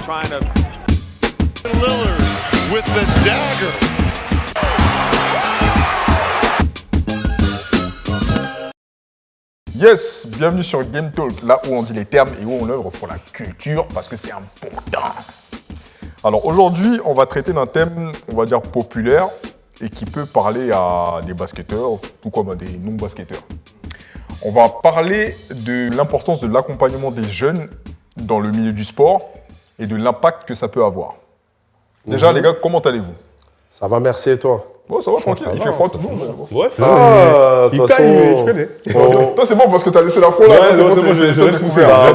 trying to... Lillard with the dagger. Yes, bienvenue sur Game Talk, là où on dit les termes et où on œuvre pour la culture, parce que c'est important. Alors aujourd'hui, on va traiter d'un thème, on va dire populaire, et qui peut parler à des basketteurs, tout comme à des non-basketteurs. On va parler de l'importance de l'accompagnement des jeunes dans le milieu du sport et de l'impact que ça peut avoir. Déjà, les gars, comment allez-vous? Ça va, merci, et toi? Bon, ça va, tranquille, il fait froid tout le monde. Ouais, De toute façon, je connais. Toi, c'est bon parce que t'as laissé la fois là. Ouais, c'est bon, c'est bon, je t'es laisse couvert.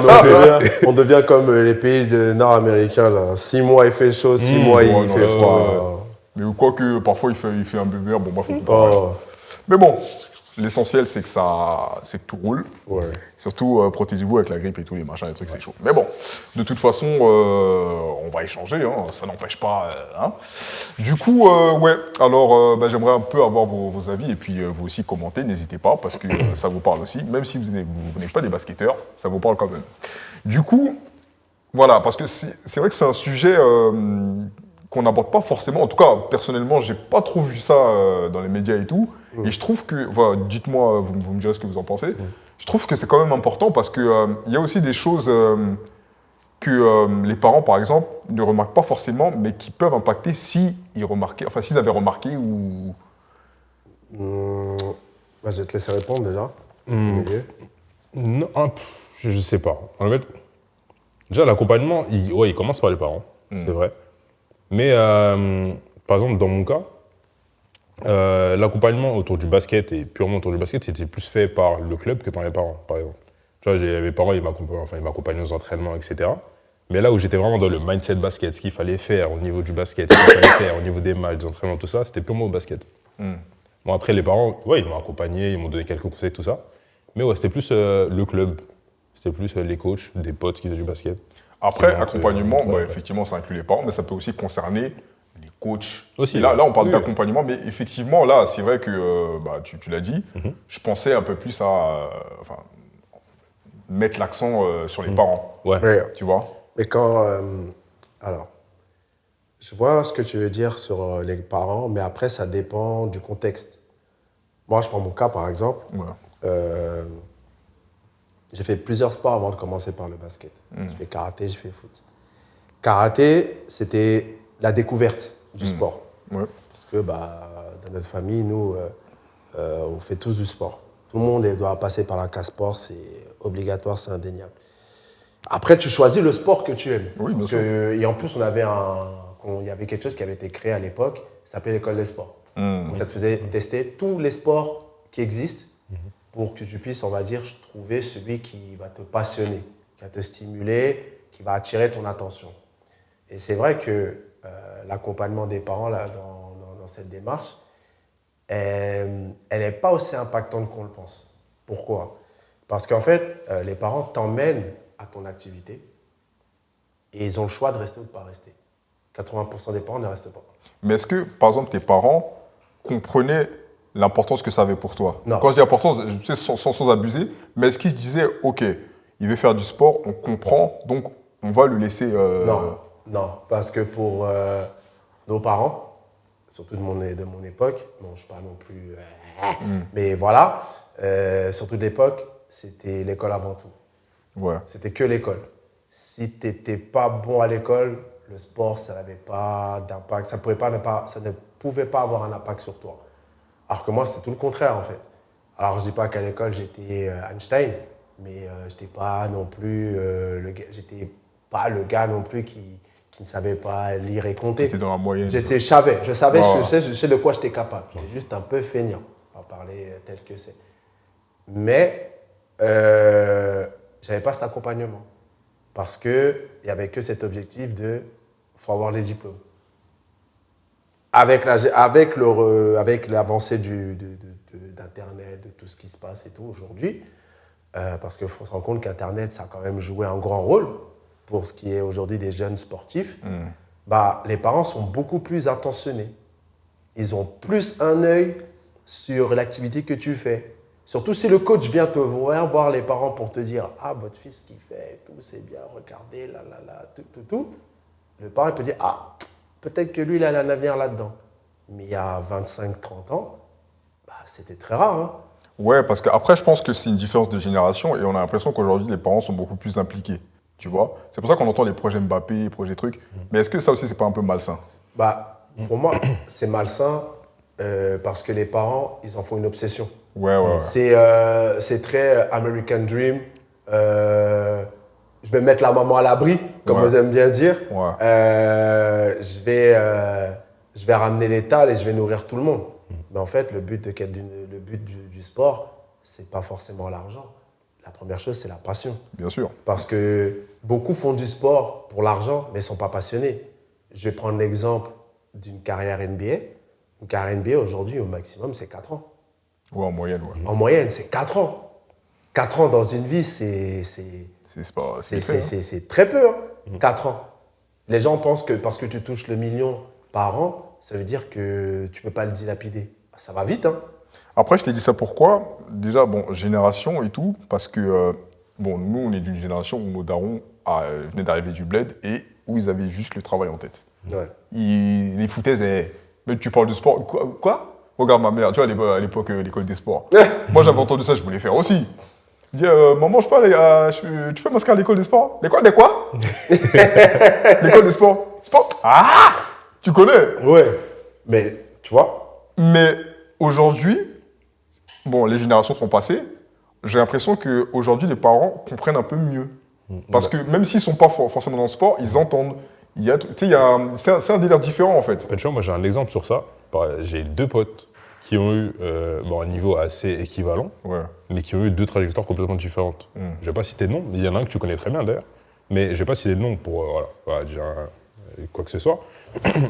on devient comme les pays nord-américains, là. 6 mois, il fait chaud, 6 mois, il fait froid. Mais quoi que parfois il fait un peu vert, bon, faut pas. Oh. Mais bon, l'essentiel c'est que tout roule. Ouais. Surtout, protégez-vous avec la grippe et tous les machins, les trucs, c'est chaud. Mais bon, de toute façon, on va échanger, hein, ça n'empêche pas. Hein. Du coup, ouais, alors j'aimerais un peu avoir vos avis et puis vous aussi commentez, n'hésitez pas, parce que ça vous parle aussi. Même si vous n'êtes pas des basketteurs, ça vous parle quand même. Du coup, voilà, parce que c'est vrai que c'est un sujet qu'on n'aborde pas forcément. En tout cas, personnellement, j'ai pas trop vu ça dans les médias et tout. Et je trouve que, voilà, dites-moi, vous me direz ce que vous en pensez. Je trouve que c'est quand même important parce que y a aussi des choses que les parents, par exemple, ne remarquent pas forcément, mais qui peuvent impacter s'ils avaient remarqué ou. Je vais te laisser répondre déjà. Non, je sais pas. En fait, déjà, l'accompagnement, il commence par les parents, c'est vrai. Mais, par exemple, dans mon cas, l'accompagnement autour du basket et purement autour du basket, c'était plus fait par le club que par mes parents, par exemple. Tu vois, mes parents, ils m'accompagnaient aux entraînements, etc. Mais là où j'étais vraiment dans le mindset basket, ce qu'il fallait faire au niveau du basket, ce qu'il fallait faire au niveau des matchs, des entraînements, tout ça, c'était purement au basket. Bon, après, les parents, ouais, ils m'ont accompagné, ils m'ont donné quelques conseils, tout ça. Mais ouais, c'était plus le club, c'était plus les coachs, des potes qui faisaient du basket. Après, accompagnement, effectivement, ça inclut les parents, mais ça peut aussi concerner les coachs. Aussi, et là, on parle d'accompagnement, mais effectivement, là, c'est vrai que, tu l'as dit, je pensais un peu plus à mettre l'accent sur les parents. Ouais. Tu vois? Mais quand... alors, je vois ce que tu veux dire sur les parents, mais après, ça dépend du contexte. Moi, je prends mon cas, par exemple. Ouais. J'ai fait plusieurs sports avant de commencer par le basket. J'ai fait karaté, j'ai fait foot. Karaté, c'était la découverte du sport. Ouais. Parce que dans notre famille, nous, on fait tous du sport. Tout le monde doit passer par la case sport, c'est obligatoire, c'est indéniable. Après, tu choisis le sport que tu aimes. Oui, bien sûr. Et en plus, il y avait quelque chose qui avait été créé à l'époque, ça s'appelait l'école des sports. Donc, ça te faisait tester tous les sports qui existent pour que tu puisses, on va dire, trouver celui qui va te passionner, qui va te stimuler, qui va attirer ton attention. Et c'est vrai que l'accompagnement des parents là, dans cette démarche, elle n'est pas aussi impactante qu'on le pense. Pourquoi? Parce qu'en fait, les parents t'emmènent à ton activité et ils ont le choix de rester ou de ne pas rester. 80% des parents ne restent pas. Mais est-ce que, par exemple, tes parents comprenaient l'importance que ça avait pour toi? Non. Quand je dis importance, je sais, sans abuser, mais est-ce qu'ils se disaient, OK, il veut faire du sport, on comprend, donc on va le laisser... Non, parce que pour nos parents, surtout de mon époque, bon, je ne suis pas non plus... mais voilà, surtout de l'époque, c'était l'école avant tout. Ouais. C'était que l'école. Si tu n'étais pas bon à l'école, le sport, ça n'avait pas d'impact. Ça ne pouvait pas avoir un impact sur toi. Alors que moi, c'était tout le contraire, en fait. Alors, je ne dis pas qu'à l'école, j'étais Einstein, mais je n'étais pas non plus le gars non plus qui ne savait pas lire et compter. T'étais dans la moyenne. Je savais, je sais de quoi j'étais capable. J'étais juste un peu feignant, on va parler tel que c'est. Mais je n'avais pas cet accompagnement. Parce qu'il n'y avait que cet objectif de faut avoir les diplômes. Avec l'avancée d'Internet, de tout ce qui se passe et tout aujourd'hui, parce qu'il faut se rendre compte qu'Internet, ça a quand même joué un grand rôle pour ce qui est aujourd'hui des jeunes sportifs, les parents sont beaucoup plus attentionnés. Ils ont plus un œil sur l'activité que tu fais. Surtout si le coach vient te voir les parents pour te dire « Ah, votre fils, ce qu'il fait, tout, c'est bien, regardez, tout. » le parent peut dire « Ah, peut-être que lui, il a un avenir là-dedans. » Mais il y a 25-30 ans, bah, c'était très rare. Hein. Ouais, parce qu'après, je pense que c'est une différence de génération et on a l'impression qu'aujourd'hui, les parents sont beaucoup plus impliqués. Tu vois? C'est pour ça qu'on entend les projets Mbappé, les projets trucs. Mais est-ce que ça aussi, c'est pas un peu malsain? Bah, pour moi, c'est malsain parce que les parents, ils en font une obsession. Ouais. C'est très American Dream. Je vais mettre la maman à l'abri, comme vous aimez bien dire. Ouais. Je vais ramener l'étal et je vais nourrir tout le monde. Mais en fait, le but du sport, c'est pas forcément l'argent. La première chose, c'est la passion. Bien sûr. Parce que beaucoup font du sport pour l'argent, mais ils ne sont pas passionnés. Je vais prendre l'exemple d'une carrière NBA. Une carrière NBA, aujourd'hui, au maximum, c'est 4 ans. Ouais, en moyenne, ouais. En moyenne, c'est 4 ans. 4 ans dans une vie, c'est très peu, hein, 4 ans. Les gens pensent que parce que tu touches le million par an, ça veut dire que tu ne peux pas le dilapider. Ça va vite, hein. Après, je t'ai dit ça pourquoi? Déjà, bon, génération et tout, parce que, bon, nous, on est d'une génération où nos darons venaient d'arriver du bled et où ils avaient juste le travail en tête. Ouais. Les foutaises, mais tu parles de sport, quoi? Regarde ma mère, tu vois, à l'époque, l'école des sports. Moi, j'avais entendu ça, je voulais faire aussi. Je dis, maman, je peux aller, tu peux m'inscrire à l'école des sports? L'école des quoi? L'école des sports. Sport? Ah! Tu connais? Ouais. Mais, tu vois? Mais aujourd'hui, bon, les générations sont passées, j'ai l'impression qu'aujourd'hui, les parents comprennent un peu mieux. Parce que même s'ils ne sont pas forcément dans le sport, ils entendent. C'est un délire différent, en fait. Tu vois, moi, j'ai un exemple sur ça. J'ai 2 potes qui ont eu un niveau assez équivalent, mais qui ont eu 2 trajectoires complètement différentes. Je ne vais pas citer de nom, mais il y en a un que tu connais très bien, d'ailleurs. Mais je ne vais pas citer de nom pour dire quoi que ce soit.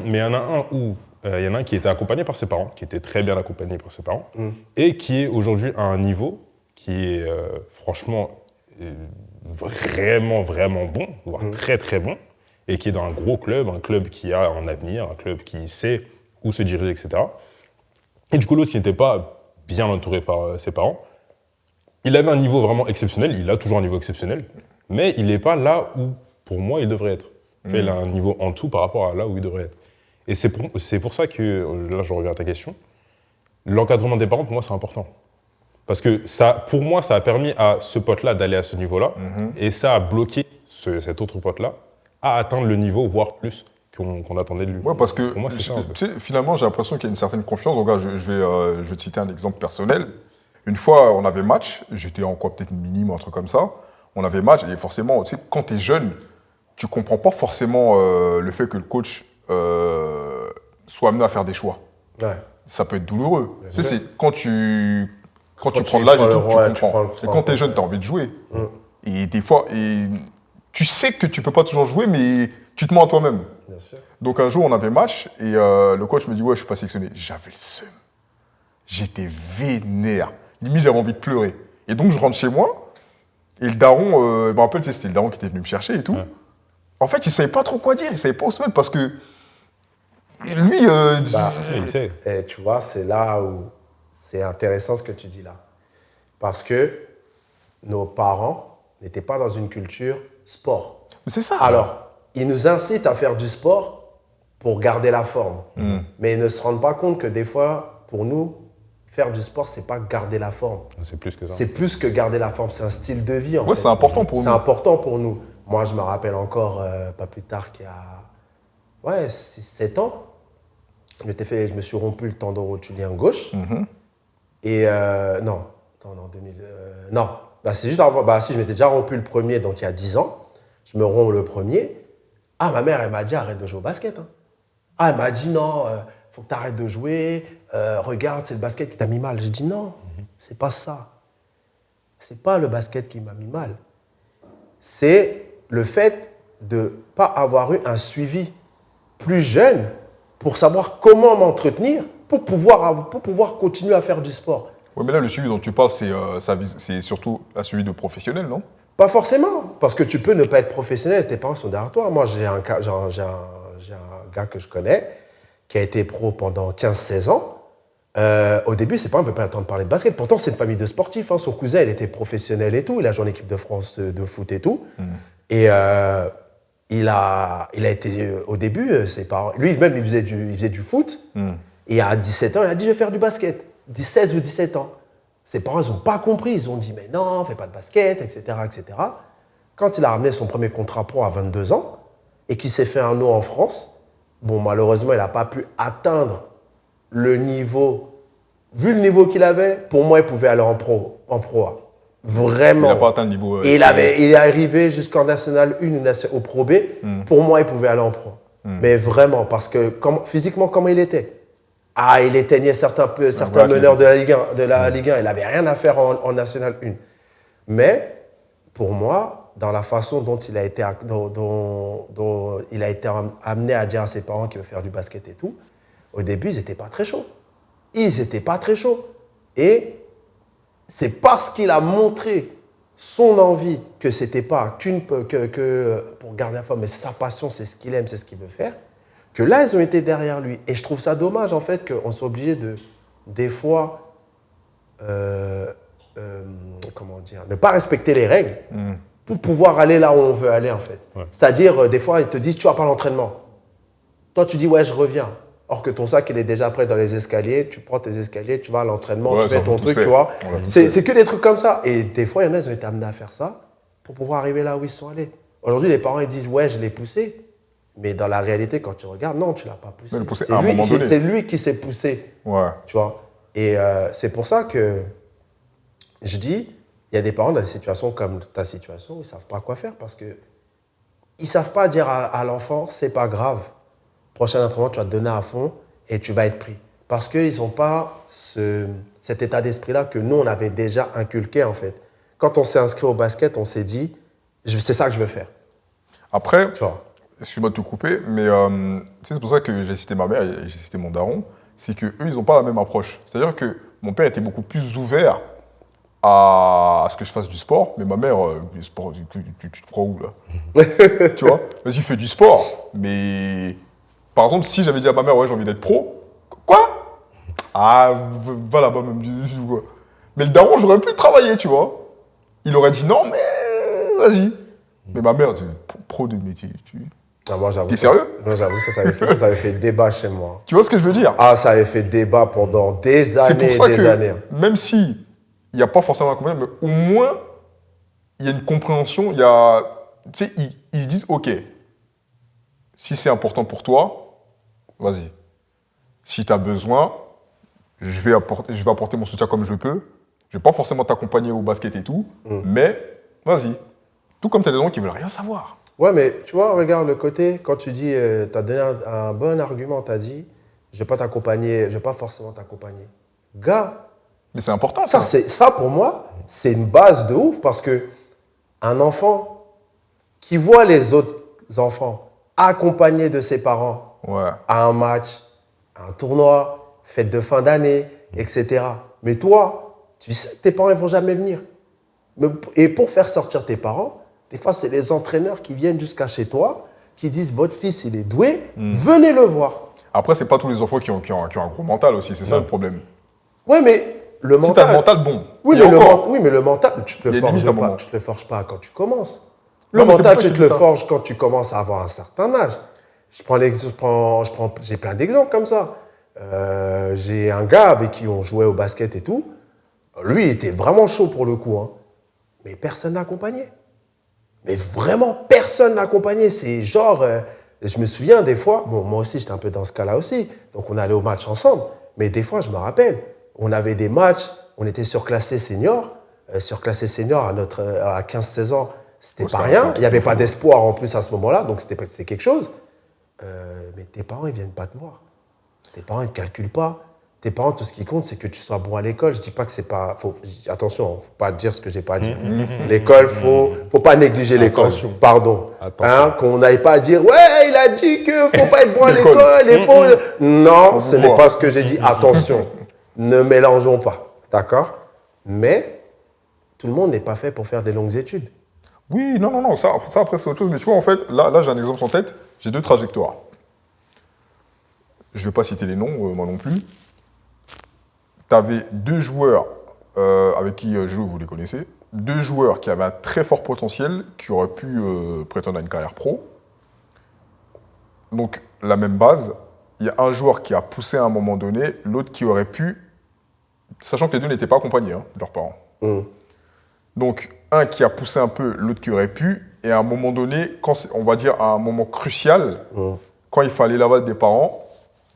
Mais il y en a un où il y en a un qui était accompagné par ses parents, qui était très bien accompagné par ses parents, et qui est aujourd'hui à un niveau qui est franchement vraiment, vraiment bon, voire très, très bon, et qui est dans un gros club, un club qui a un avenir, un club qui sait où se diriger, etc. Et du coup, l'autre qui n'était pas bien entouré par ses parents, il avait un niveau vraiment exceptionnel, il a toujours un niveau exceptionnel, mais il n'est pas là où, pour moi, il devrait être. Tu vois, il a un niveau en tout par rapport à là où il devrait être. Et c'est pour ça que, là je reviens à ta question, l'encadrement des parents, pour moi, c'est important. Parce que ça, pour moi, ça a permis à ce pote-là d'aller à ce niveau-là, et ça a bloqué cet autre pote-là à atteindre le niveau, voire plus, qu'on attendait de lui. Ouais, parce que pour moi, c'est ça, en fait. tu sais, finalement, j'ai l'impression qu'il y a une certaine confiance. Donc, là, je vais te citer un exemple personnel. Une fois, on avait match, j'étais en quoi, peut-être minime ou un truc comme ça. On avait match, et forcément, tu sais, quand tu es jeune, tu comprends pas forcément le fait que le coach soit amené à faire des choix. Ouais. Ça peut être douloureux. Tu sais, sûr. c'est quand tu prends tu de l'âge et tout, prends le- tu comprends. Et quand tu es jeune, tu as envie de jouer. Et des fois, tu sais que tu peux pas toujours jouer, mais tu te mens à toi-même. Bien sûr. Donc un jour, on avait match et le coach me dit « Ouais, je suis pas sélectionné ». J'avais le seum. J'étais vénère. Limite, j'avais envie de pleurer. Et donc, je rentre chez moi et le daron, je me rappelle, c'était le daron qui était venu me chercher et tout. Ouais. En fait, il savait pas trop quoi dire, il savait pas où se mettre parce que lui, Il sait. Et tu vois, c'est là où c'est intéressant ce que tu dis là. Parce que nos parents n'étaient pas dans une culture sport. c'est ça. Alors, ils nous incitent à faire du sport pour garder la forme. Mais ils ne se rendent pas compte que des fois, pour nous, faire du sport, c'est pas garder la forme. C'est plus que ça. C'est plus que garder la forme, c'est un style de vie en Ouais, fait. c'est important pour nous. C'est important pour nous. Moi, je me rappelle encore, pas plus tard qu'il y a 6-7 ans, je me suis rompu le tendon rotulien gauche. Et non, 2000. Non, c'est juste avant. Si, je m'étais déjà rompu le premier, donc il y a 10 ans. Je me romps le premier. Ah, ma mère, elle m'a dit arrête de jouer au basket. Hein. Ah, elle m'a dit non, faut que tu arrêtes de jouer. Regarde, c'est le basket qui t'a mis mal. J'ai dit non, c'est pas ça. C'est pas le basket qui m'a mis mal. C'est le fait de ne pas avoir eu un suivi plus jeune pour savoir comment m'entretenir pour pouvoir continuer à faire du sport. Ouais, mais là, le suivi dont tu parles, c'est surtout un suivi de professionnel, non? Pas forcément, parce que tu peux ne pas être professionnel, tes parents sont derrière toi. Moi, j'ai un gars que je connais qui a été pro pendant 15-16 ans. Au début, c'est pas un peu pas le temps de parler de basket. Pourtant, c'est une famille de sportifs. Hein. Son cousin, il était professionnel et tout. Il a joué en équipe de France de foot et tout. Et il a été, au début, ses parents, lui-même, il faisait du foot. Et à 17 ans, il a dit, je vais faire du basket. 16 ou 17 ans. Ses parents, ils n'ont pas compris. Ils ont dit, mais non, fais pas de basket, etc., etc. Quand il a ramené son premier contrat pro à 22 ans et qu'il s'est fait un nom en France, bon, malheureusement, il n'a pas pu atteindre le niveau. Vu le niveau qu'il avait, pour moi, il pouvait aller en pro A. Vraiment. Il n'a pas atteint le niveau. Et il est arrivé jusqu'en National 1 ou au Pro B. Pour moi, il pouvait aller en pro. Mais vraiment, parce que physiquement, comment il était? Ah, il éteignait certains meneurs de la Ligue 1. Il n'avait rien à faire en National 1. Mais, pour moi, dans la façon dont il a été, dont il a été amené à dire à ses parents qu'il veut faire du basket et tout, au début, ils n'étaient pas très chauds. Et c'est parce qu'il a montré son envie que c'était pas que pour garder la femme, mais sa passion, c'est ce qu'il aime, c'est ce qu'il veut faire, que là, ils ont été derrière lui. Et je trouve ça dommage, en fait, qu'on soit obligé de, des fois, comment dire, ne pas respecter les règles pour pouvoir aller là où on veut aller, en fait. Ouais. C'est-à-dire, des fois, ils te disent, tu vas pas à l'entraînement. Toi, tu dis, ouais, je reviens. Or que ton sac, il est déjà prêt dans les escaliers, tu prends tes escaliers, tu vas à l'entraînement, tu fais ton truc, tu vois. C'est que des trucs comme ça. Et des fois, il y en a, ils ont été amenés à faire ça pour pouvoir arriver là où ils sont allés. Aujourd'hui, les parents, ils disent, ouais, je l'ai poussé. Mais dans la réalité, quand tu regardes, non, tu ne l'as pas poussé. C'est lui qui s'est poussé. Ouais. Tu vois. Et c'est pour ça que je dis, il y a des parents dans des situations comme ta situation, ils ne savent pas quoi faire parce qu'ils ne savent pas dire à l'enfant, c'est pas grave. Prochain entraînement, tu vas te donner à fond et tu vas être pris. Parce qu'ils n'ont pas cet état d'esprit-là que nous, on avait déjà inculqué, en fait. Quand on s'est inscrit au basket, on s'est dit, c'est ça que je veux faire. Après, excuse-moi de te couper, mais c'est pour ça que j'ai cité ma mère et j'ai cité mon daron, c'est qu'eux, ils n'ont pas la même approche. C'est-à-dire que mon père était beaucoup plus ouvert à ce que je fasse du sport, mais ma mère, le sport, tu te crois où, là? Tu vois? Vas-y, fais du sport, mais... Par exemple, si j'avais dit à ma mère, ouais, j'ai envie d'être pro, quoi? Ah, va là-bas même. Mais le daron, j'aurais pu le travailler, tu vois. Il aurait dit non, mais vas-y. Mais ma mère, pro de métier, t'es sérieux? Non, j'avoue, ça avait fait débat chez moi. Tu vois ce que je veux dire? Ah, ça avait fait débat pendant des années et des années. Même si il n'y a pas forcément un compréhension, mais au moins, il y a une compréhension, il y a... Tu sais, ils se disent, ok, si c'est important pour toi, vas-y. Si tu as besoin, je vais apporter mon soutien comme je peux. Je ne vais pas forcément t'accompagner au basket et tout, mais vas-y. Tout comme tu as des gens qui ne veulent rien savoir. Ouais, mais tu vois, regarde le côté, quand tu dis, tu as donné un bon argument, tu as dit, je ne vais pas t'accompagner, je ne vais pas forcément t'accompagner. Gars, mais c'est important. Ça, pour moi, c'est une base de ouf parce qu'un enfant qui voit les autres enfants accompagnés de ses parents, à un match, à un tournoi, fête de fin d'année, etc. Mais toi, tu sais que tes parents ne vont jamais venir. Et pour faire sortir tes parents, des fois, c'est les entraîneurs qui viennent jusqu'à chez toi, qui disent « Votre fils, il est doué, venez le voir. » Après, ce n'est pas tous les enfants qui ont un gros mental aussi, c'est ça le problème. Oui, mais le mental... Si tu as le mental, bon. Oui, mais le mental, tu ne te le forges pas quand tu commences. Le mental, tu te le forges quand tu commences à avoir un certain âge. J'ai plein d'exemples comme ça. J'ai un gars avec qui on jouait au basket et tout. Lui, il était vraiment chaud pour le coup. Hein. Mais personne n'a accompagné. Mais vraiment, personne n'a accompagné. C'est genre... je me souviens des fois... Bon, moi aussi, j'étais un peu dans ce cas-là aussi. Donc, on allait au match ensemble. Mais des fois, je me rappelle, on avait des matchs, on était surclassé senior. Surclassé senior à 15-16 ans, c'était pas rien. Il n'y avait pas d'espoir en plus à ce moment-là. Donc, c'était quelque chose. Mais tes parents, ils ne viennent pas te voir. Tes parents, ils ne te calculent pas. Tes parents, tout ce qui compte, c'est que tu sois bon à l'école. Je ne dis pas que c'est pas... Attention, il ne faut pas dire ce que je n'ai pas à dire. L'école, il ne faut pas négliger l'école. Pardon. Hein, qu'on n'aille pas dire « Ouais, il a dit qu'il ne faut pas être bon à l'école. » Non, ce n'est pas ce que j'ai dit. Attention, ne mélangeons pas. D'accord? Mais tout le monde n'est pas fait pour faire des longues études. Oui, non, ça après, c'est autre chose. Mais tu vois, en fait, là j'ai un exemple en tête. J'ai 2 trajectoires. Je ne vais pas citer les noms, moi non plus. Tu avais 2 joueurs avec qui je joue, vous les connaissez. 2 joueurs qui avaient un très fort potentiel, qui auraient pu prétendre à une carrière pro. Donc, la même base, il y a un joueur qui a poussé à un moment donné, l'autre qui aurait pu, sachant que les deux n'étaient pas accompagnés de leurs parents. Donc, un qui a poussé un peu, l'autre qui aurait pu, et à un moment donné, on va dire à un moment crucial, quand il fallait l'aval des parents,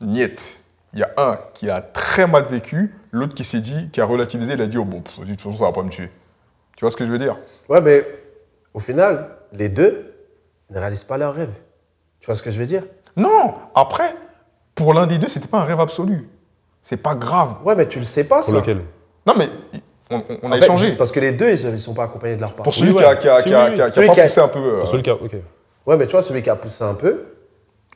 niet. Il y a un qui a très mal vécu, l'autre qui s'est dit, qui a relativisé, il a dit, oh bon, de toute façon, ça va pas me tuer. Tu vois ce que je veux dire? Ouais, mais au final, les deux ne réalisent pas leurs rêves. Tu vois ce que je veux dire? Non, après, pour l'un des deux, c'était pas un rêve absolu. C'est pas grave. Ouais, mais tu le sais pas, ça. Pour lequel? Non, mais on En a fait, échangé. parce que les deux, ils ne sont pas accompagnés de leurs parents. Pour celui Oui, qui a, ouais. qui a- Si, qui a- oui, qui a- oui. qui a Celui pas qui a- poussé un peu. Pour celui qui a. Ok. Ouais, mais tu vois, celui qui a poussé un peu,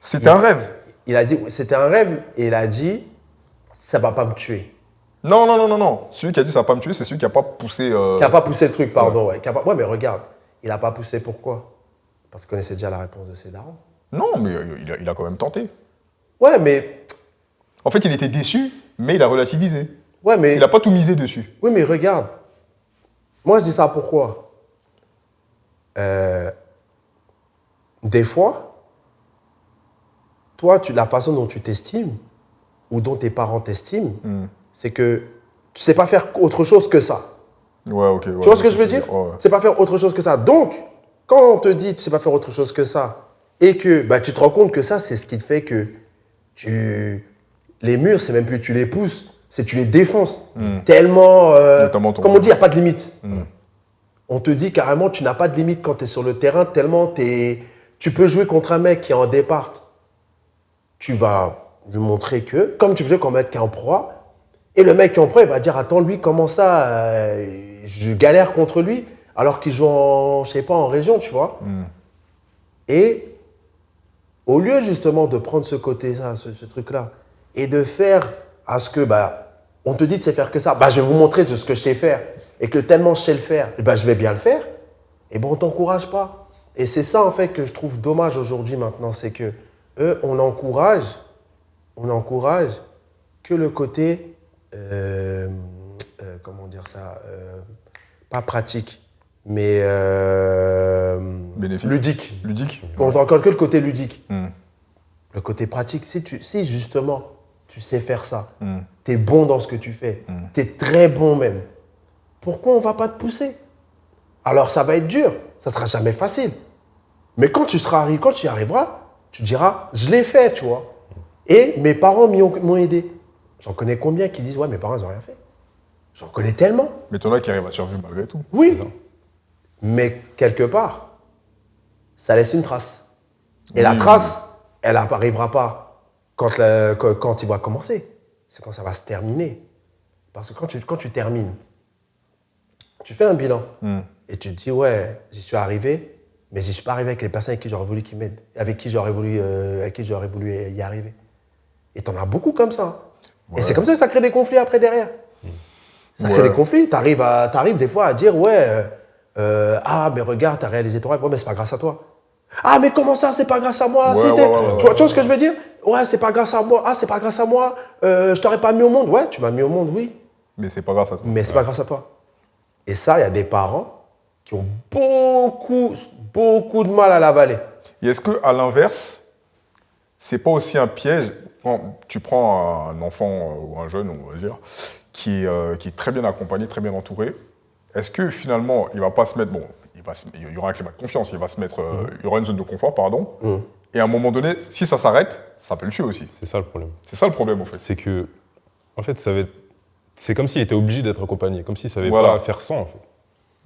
C'était un rêve. il a dit, c'était un rêve, et il a dit, ça va pas me tuer. Non. Celui qui a dit ça va pas me tuer, c'est celui qui a pas poussé. Qui a pas poussé le truc, pardon. Ouais, ouais, mais regarde, il a pas poussé, pourquoi? Parce qu'il connaissait déjà la réponse de ses darons. Non, mais il a quand même tenté. Ouais, mais En fait, il était déçu, mais il a relativisé. Ouais, mais. Il n'a pas tout misé dessus. Oui, mais regarde. Moi, je dis ça pourquoi des fois, toi, la façon dont tu t'estimes, ou dont tes parents t'estiment, c'est que tu sais pas faire autre chose que ça. Ouais, ok. Ouais, Tu vois ce que je veux dire? Ouais. Tu sais pas faire autre chose que ça. Donc, quand on te dit tu sais pas faire autre chose que ça, et que bah, tu te rends compte que ça, c'est ce qui te fait que les murs, c'est même plus tu les pousses, c'est tu les défonces. Tellement, Notamment ton- comme on dit, il n'y a pas de limite. On te dit carrément, tu n'as pas de limite quand tu es sur le terrain, tellement tu peux jouer contre un mec qui est en départ. Tu vas lui montrer que, comme tu peux jouer contre un mec qui est en proie, et le mec qui est en proie, il va dire, attends, lui, comment ça, je galère contre lui, alors qu'il joue en, je sais pas, en région, tu vois. Et au lieu justement de prendre ce côté-là, ce truc-là, et de faire à ce que, bah, on te dit de sais faire que ça, bah, je vais vous montrer de ce que je sais faire, et que tellement je sais le faire, et bah, je vais bien le faire, et bon, on t'encourage pas. Et c'est ça, en fait, que je trouve dommage aujourd'hui maintenant, c'est que eux, on encourage que le côté, comment dire ça, pas pratique, mais Bénéfique. ludique. Ludique. On voit encore que le côté ludique. Le côté pratique, si justement tu sais faire ça, tu es bon dans ce que tu fais, tu es très bon même, pourquoi on ne va pas te pousser? Alors ça va être dur, ça ne sera jamais facile. Mais quand tu y arriveras, tu diras, je l'ai fait, tu vois. Et mes parents m'ont aidé. J'en connais combien qui disent, ouais, mes parents, ils n'ont rien fait. J'en connais tellement. Mais t'en as qui arrivent à survivre malgré tout. Oui. C'est ça. Mais quelque part, ça laisse une trace. Et Oui, la oui, trace, elle n'arrivera pas quand il va commencer. C'est quand ça va se terminer. Parce que quand tu termines, tu fais un bilan. Et tu te dis, ouais, j'y suis arrivé, mais j'y suis pas arrivé avec les personnes avec qui j'aurais voulu qu'ils m'aident, avec qui j'aurais voulu y arriver. Et t'en as beaucoup comme ça. Ouais. Et c'est comme ça que ça crée des conflits après derrière. Ça crée Ouais. des conflits. T'arrives des fois à dire, ouais, ah, mais regarde, t'as réalisé ton rêve. Ouais, mais c'est pas grâce à toi. Ah, mais comment ça, c'est pas grâce à moi? Ouais, C'était- ouais, tu vois ce que je veux dire? Ouais, c'est pas grâce à moi. Ah, c'est pas grâce à moi. Je t'aurais pas mis au monde. Ouais, tu m'as mis au monde, oui. Mais c'est pas grâce à toi. Mais c'est pas grâce à toi. Et ça, il y a des parents qui ont beaucoup de mal à l'avaler. Et est-ce qu'à l'inverse, c'est pas aussi un piège quand tu prends un enfant ou un jeune, on va dire, qui est très bien accompagné, très bien entouré, est-ce que finalement, il va pas se mettre, bon, il y aura un climat de confiance, il y aura une zone de confort, pardon, et à un moment donné, si ça s'arrête, ça peut le tuer aussi. C'est ça le problème. C'est ça le problème, en fait. C'est que, en fait, c'est comme s'il était obligé d'être accompagné, comme s'il savait Voilà. pas faire sans. En fait.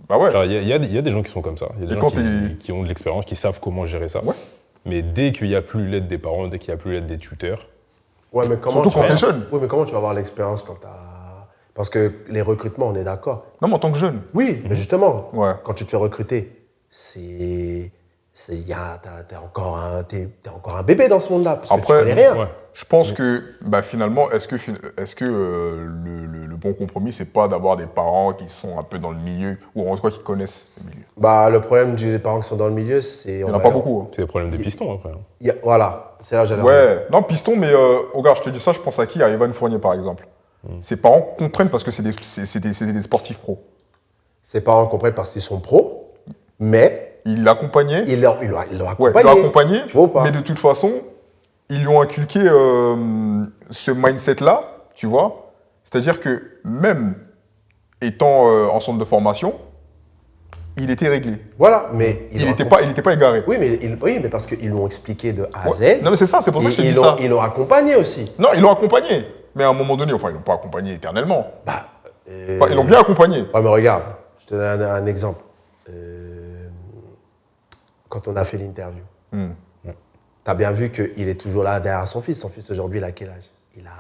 Bah ouais. Genre, il y a des gens qui sont comme ça. Il y a des Et gens quand qui ont de l'expérience, qui savent comment gérer ça. Ouais. Mais dès qu'il n'y a plus l'aide des parents, dès qu'il n'y a plus l'aide des tuteurs, Ouais, mais comment Surtout tu quand vas- t'es jeune. Oui, mais comment tu vas avoir l'expérience quand t'as... Parce que les recrutements, on est d'accord. Non, mais en tant que jeune. Oui, mais justement, Ouais. quand tu te fais recruter, t'es encore un bébé dans ce monde-là, parce que Après, tu connais rien. ouais. Je pense que bah, finalement, est-ce que le bon compromis, c'est pas d'avoir des parents qui sont un peu dans le milieu, ou en tout cas qui connaissent le milieu? Bah, le problème des parents qui sont dans le milieu, c'est... Il n'y en a pas beaucoup. Hein. c'est le problème des pistons après. Voilà, c'est là que j'allais en Ouais, non, piston, mais regarde, je te dis ça, je pense à qui? À Evan Fournier, par exemple. Ses parents comprennent parce que c'est des sportifs pros. Ses parents comprennent parce qu'ils sont pros, mais Il l'accompagnait. ils l'ont Ouais, il l'a accompagné, Tu vois ou pas? mais de toute façon, ils lui ont inculqué ce mindset-là, tu vois. C'est-à-dire que même étant en centre de formation, il était réglé. Voilà, mais Il n'était pas égaré. Oui, mais parce qu'ils l'ont expliqué de A à Z. Ouais. Non, mais c'est ça, c'est pour ça que je te dis ça. Ils l'ont accompagné aussi. Non, ils l'ont accompagné. Mais à un moment donné, enfin, ils l'ont pas accompagné éternellement. Euh, Enfin, ils l'ont bien accompagné. Ouais, mais regarde, je te donne un exemple. Quand on a fait l'interview, tu as bien vu qu'il est toujours là derrière son fils. Son fils, aujourd'hui, il a quel âge? Il a.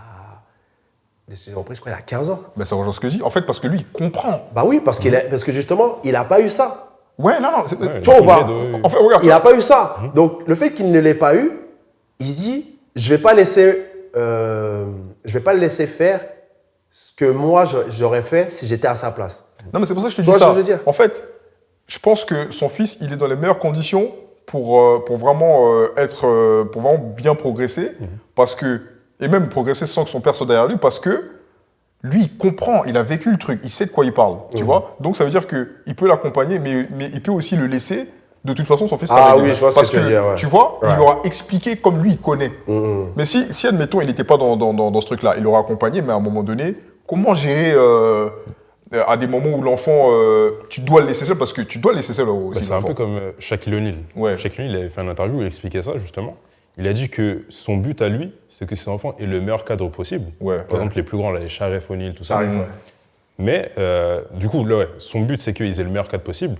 Décision prise, je crois, il a 15 ans. Ben, ça rejoint ce que je dis. En fait, parce que lui, il comprend. Bah oui, parce que justement, il n'a pas eu ça. Ouais, non. Ouais, Tu vois ou pas? En fait, regarde. Il n'a pas eu ça. Donc, le fait qu'il ne l'ait pas eu, il dit, je vais pas le laisser faire ce que moi, j'aurais fait si j'étais à sa place. Non, mais c'est pour ça que je te Tu dis vois ce ça. que je veux dire? En fait, je pense que son fils, il est dans les meilleures conditions pour vraiment pour vraiment bien progresser. Parce que, et même progresser sans que son père soit derrière lui, parce que lui, il comprend, il a vécu le truc, il sait de quoi il parle, tu vois. Donc, ça veut dire qu'il peut l'accompagner, mais il peut aussi le laisser. De toute façon, son fils sera réglé. Oui, je vois ce que tu veux dire. Ouais. Tu vois, Ouais. il aura expliqué comme lui, il connaît. Mais si, admettons, il n'était pas dans ce truc-là, il l'aura accompagné, mais à un moment donné, comment gérer à des moments où l'enfant, tu dois le laisser seul, parce que tu dois le laisser seul aussi. Bah, c'est un l'enfant. peu comme Shaquille O'Neal. Ouais. Shaquille O'Neal, il avait fait une interview où il expliquait ça, justement. Il a dit que son but à lui, c'est que ses enfants aient le meilleur cadre possible. Ouais. Par exemple, les plus grands, là, les Sharif O'Neal, tout ça. Sharif, ouais. Mais du coup, là, ouais, son but, c'est qu'ils aient le meilleur cadre possible.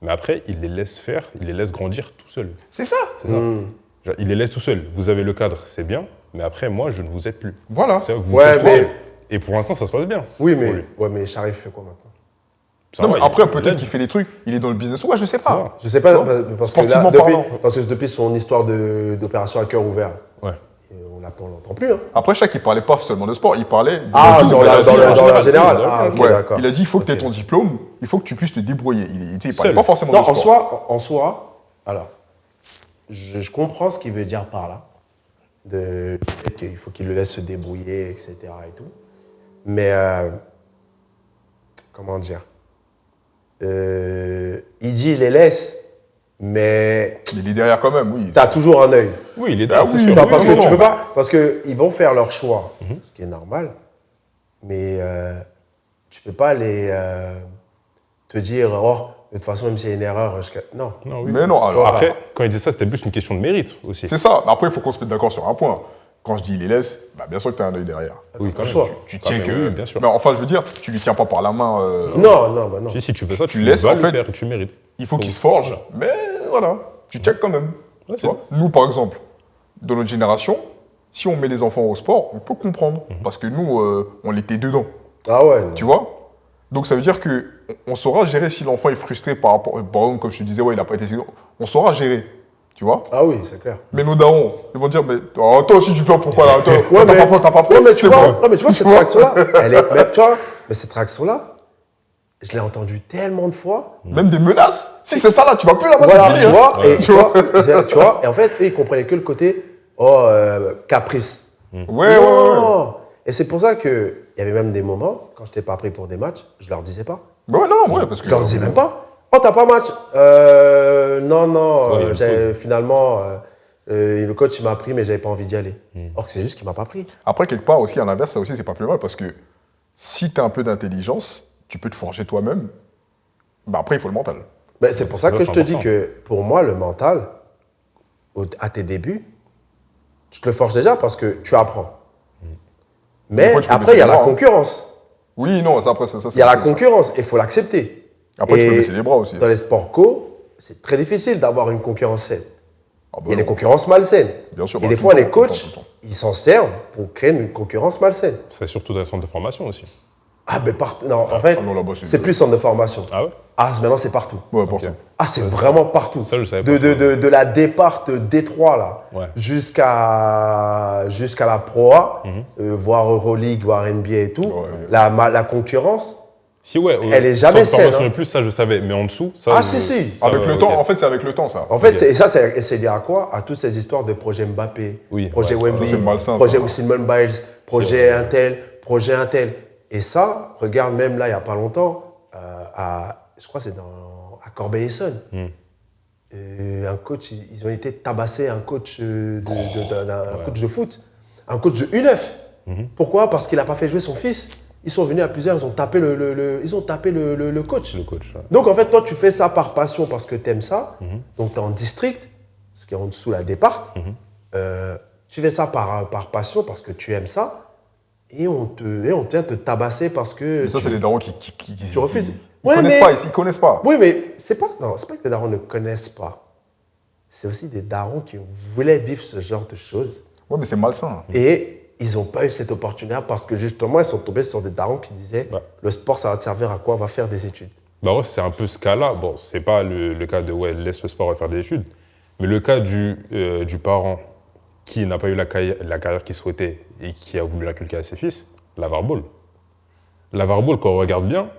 Mais après, il les laisse faire, il les laisse grandir tout seul. C'est ça. C'est ça. Genre, il les laisse tout seuls. Vous avez le cadre, c'est bien. Mais après, moi, je ne vous aide plus. Voilà. C'est-à-dire, vous Ouais, faites tout mais- seul. Et pour l'instant, ça se passe bien. Oui, Pour lui. mais Sharif fait quoi maintenant? Ça Non, va, mais après, il peut-être aide. qu'il fait des trucs, il est dans le business. Ouais, je sais Ça pas. va. Je sais pas, Tu vois, parce que, là, sportivement depuis, parlant. parce que depuis son histoire d'opération à cœur ouvert, Ouais. on l'entend plus. Hein. Après, Shaq, il parlait pas seulement de sport, il parlait de Ah, la vie, dans de la vie en générale. général. Ah, ok, Ouais. d'accord. Il a dit, il faut que tu aies Ok. ton diplôme, il faut que tu puisses te débrouiller. Il parlait Seul. pas forcément Non, de sport. en soi, alors, je comprends ce qu'il veut dire par là, qu'il faut qu'il le laisse se débrouiller, etc. et tout. Mais, comment dire, il dit il les laisse, mais Il est derrière quand même, oui. tu as toujours un œil. Oui, il est Ah d'accord, c'est oui, sûr. Non, oui, parce non, que tu non, peux bah. pas, parce qu'ils vont faire leur choix, ce qui est normal, mais tu peux pas te dire, oh, de toute façon, même s'il y a une erreur, non. Non, oui. Mais non, alors, Après, quand il disait ça, c'était plus une question de mérite aussi. c'est ça. Après, il faut qu'on se mette d'accord sur un point. Quand je dis il les laisse, bah, bien sûr que tu as un œil derrière. Oui, quand même. choix. Tu Ah, tiens mais que. oui, bien sûr. Mais enfin, je veux dire, tu lui tiens pas par la main. Non, bah non. Si tu fais ça, tu laisses, vas en le fait, faire et tu mérites. Il faut qu'il se forge. Mais voilà, tu check quand même. Ouais, Tu vois. Nous, par exemple, dans notre génération, si on met les enfants au sport, on peut comprendre. Parce que nous, on était dedans. Ah ouais. non. Tu vois. Donc ça veut dire qu'on saura gérer si l'enfant est frustré par rapport. Par exemple, comme je te disais, ouais, il n'a pas été. On saura gérer. Tu vois. Ah oui, c'est clair. Mais nos darons, ils vont dire, mais oh, toi aussi tu pleures, pourquoi là? Toi, Ouais, t'as pas pris, ouais, mais tu c'est vois, bon. non, mais tu vois, cette réaction-là, mais cette réaction-là, je l'ai entendue tellement de fois. Même des menaces. Si c'est ça là, tu vas plus là-bas, Voilà, c'est tu fini, hein. vois, et tu vois, et en fait, eux, ils comprenaient que le côté, caprice. Ouais. Non. Et c'est pour ça qu'il y avait même des moments, quand je n'étais pas pris pour des matchs, je leur disais pas. Ouais, non, ouais, parce que. Je leur disais même pas. Oh, t'as pas match Non, Ouais, il y a une finalement, le coach il m'a pris, mais j'avais pas envie d'y aller. Or que c'est juste qu'il m'a pas pris. Après, quelque part aussi, à l'inverse, ça aussi, c'est pas plus mal parce que si tu as un peu d'intelligence, tu peux te forger toi-même. Bah après, il faut le mental. Mais c'est pour ça Ça, que c'est je te dis important. que pour moi, le mental, à tes débuts, tu te le forges déjà parce que tu apprends. Mais Des fois, tu peux après, il y a baisser la les bras, hein. concurrence. Oui, non, ça après, ça. Il y a la concurrence et il faut l'accepter. Après, tu peux Et baisser les bras aussi. dans les sports co, c'est très difficile d'avoir une concurrence saine. Ah bah Il y a non. des concurrences malsaines. Bien sûr, Et bah, des tout fois, le temps, les tout le coachs, temps, tout le temps. ils s'en servent pour créer une concurrence malsaine. C'est surtout dans les centres de formation aussi. Ah, mais partout. Non, en fait, ah non, là-bas, c'est plus centre de formation. Ah ouais Ah, maintenant, c'est partout. Ouais, partout. Ah, c'est vraiment partout. Ça, je savais de, pas. de la départ de Détroit, là, Ouais. jusqu'à la Pro A, voire Euroleague, voire NBA et tout, Ouais. la concurrence. Si, ouais. Elle est jamais centre de formation saine, hein. et plus, ça, je savais. Mais en dessous, ça. Ah, si. ça, Avec le ok. temps, en fait, c'est avec le temps, ça. En fait, Ok. c'est lié à quoi? À toutes ces histoires de projet Mbappé, Oui, projet ouais, Wemby, ça, c'est malsain, projet ça. Simone Biles, projet un tel. Et ça, regarde même là, il n'y a pas longtemps, je crois que c'est à Corbeil-Essonnes. un coach, ils ont été tabassés, un coach coach de foot, un coach de U9. Pourquoi? Parce qu'il n'a pas fait jouer son fils. Ils sont venus à plusieurs, ils ont tapé le coach. Le coach. Ouais. Donc en fait, toi, tu fais ça par passion parce que tu aimes ça. Donc tu es en district, ce qui est en dessous la départ. Tu fais ça par passion parce que tu aimes ça. Et on vient te tabasser parce que. Mais ça, c'est les darons qui refuses. Ils connaissent pas. Oui, mais c'est pas que les darons ne connaissent pas. C'est aussi des darons qui voulaient vivre ce genre de choses. Ouais, mais c'est malsain. Et ils n'ont pas eu cette opportunité parce que justement, ils sont tombés sur des darons qui disaient le sport, ça va te servir à quoi? On va faire des études. Bah ouais, c'est un peu ce cas-là. Bon, c'est pas le cas de laisse le sport et faire des études. Mais le cas du parent qui n'a pas eu la carrière qu'il souhaitait et qui a voulu l'inculquer à ses fils, Lavar Ball. Lavar Ball, quand on regarde bien.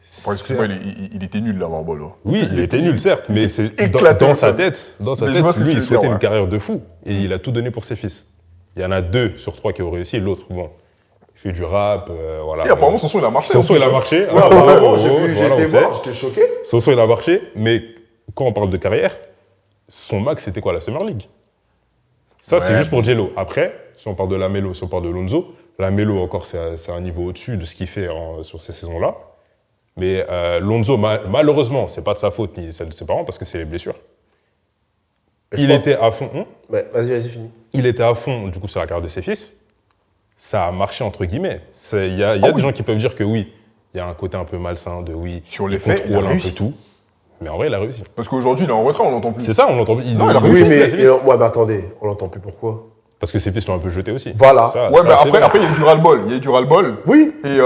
Excuse-moi, il était nul, Lavar Ball. Oui, il était nul, certes, mais c'est dans sa tête, lui, il souhaitait une carrière de fou et il a tout donné pour ses fils. Il y en a 2 sur 3 qui ont réussi, l'autre, bon, il fait du rap, voilà. Et apparemment, son son, il a marché. Son son, il a marché. Ouais, apparemment, j'ai été voir, j'étais choqué. Son son, il a marché, mais quand on parle de carrière, son max, c'était quoi, la Summer League? Ça, c'est juste pour Jello. Après, si on parle de Lamelo, si on parle de Lonzo, Lamelo, encore, c'est un niveau au-dessus de ce qu'il fait sur ces saisons-là. Mais Lonzo, malheureusement, c'est pas de sa faute ni celle de ses parents, parce que c'est les blessures. Il était à fond. Ouais, vas-y, finis. Il était à fond, du coup, sur la carrière de ses fils. Ça a marché, entre guillemets. Il y a des gens qui peuvent dire que oui, il y a un côté un peu malsain de oui, sur les faits, il contrôle un peu tout. Mais en vrai, il a réussi. Parce qu'aujourd'hui, il est en retrait, on l'entend plus. C'est ça, on l'entend plus. Non, il a réussi. Ouais, mais attendez, on l'entend plus pourquoi? Parce que ses fils l'ont un peu jeté aussi. Voilà. Ouais, mais après, il y a eu du ras-le-bol. Oui. Et